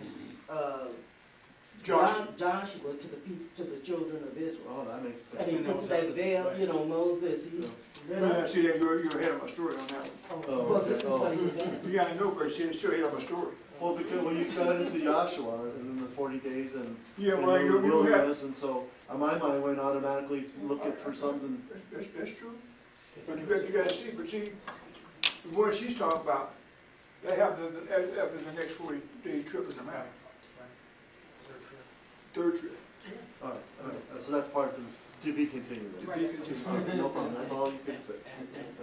Joshua. Joshua to the children of Israel. Oh, that makes sense. And he puts that veil, you know, Moses, See, you're ahead of my story on that one. well, this is what he was You asking. gotta know, but you're still ahead of my story. Well, because when you got into Joshua and then the 40 days and Yeah, and well, you're in the you have, wilderness, and so my mind went automatically looking for something. that's true. But you gotta see, the one she's talking about, that happened after the next 40-day trip in the mountain. Third trip. All right. So that's part of the to be continued. To be continued. All right, no problem. That's all you can say.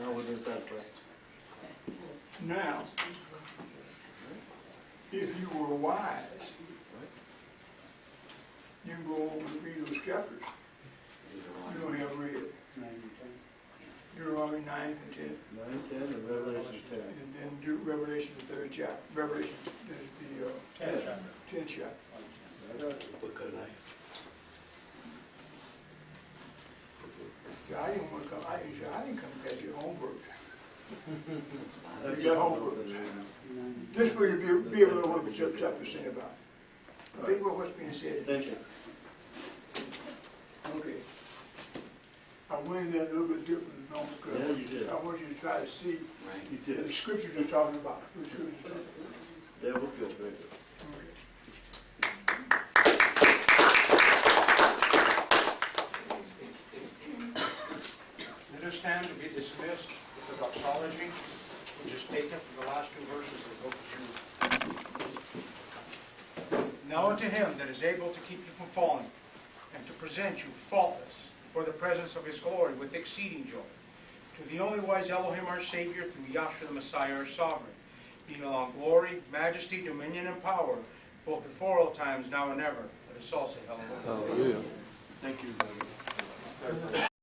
Now we're going to satisfy. Now, if you were wise, you can go over and read those chapters. You don't have read. Deuteronomy 9 and 10. 9, 10, and Revelation 10. And then do Revelation, the 3rd chapter. Revelation is the 10th chapter. 10th chapter. Book of life. See, I didn't want to come. I didn't come to get your homework. That's You got homework. This way you'll be able to know what the chapter is saying about. Think about what's being said. Thank you. Okay. I went in that a little bit different than normal because Yeah, you did. I want you to try to see Right. You the did. scriptures you're talking about. The scriptures you're talking about. That was good. Very good. Okay. Let us stand to be dismissed with the doxology, which is taken from the last 2 verses of the book of Jude. Now unto him that is able to keep you from falling, and to present you faultless before the presence of his glory with exceeding joy. To the only wise Elohim our Savior, through Yahshua the Messiah our Sovereign, being all glory, majesty, dominion, and power, both before all times, now and ever. Let us all say hallelujah. Hallelujah. Thank you. clarify.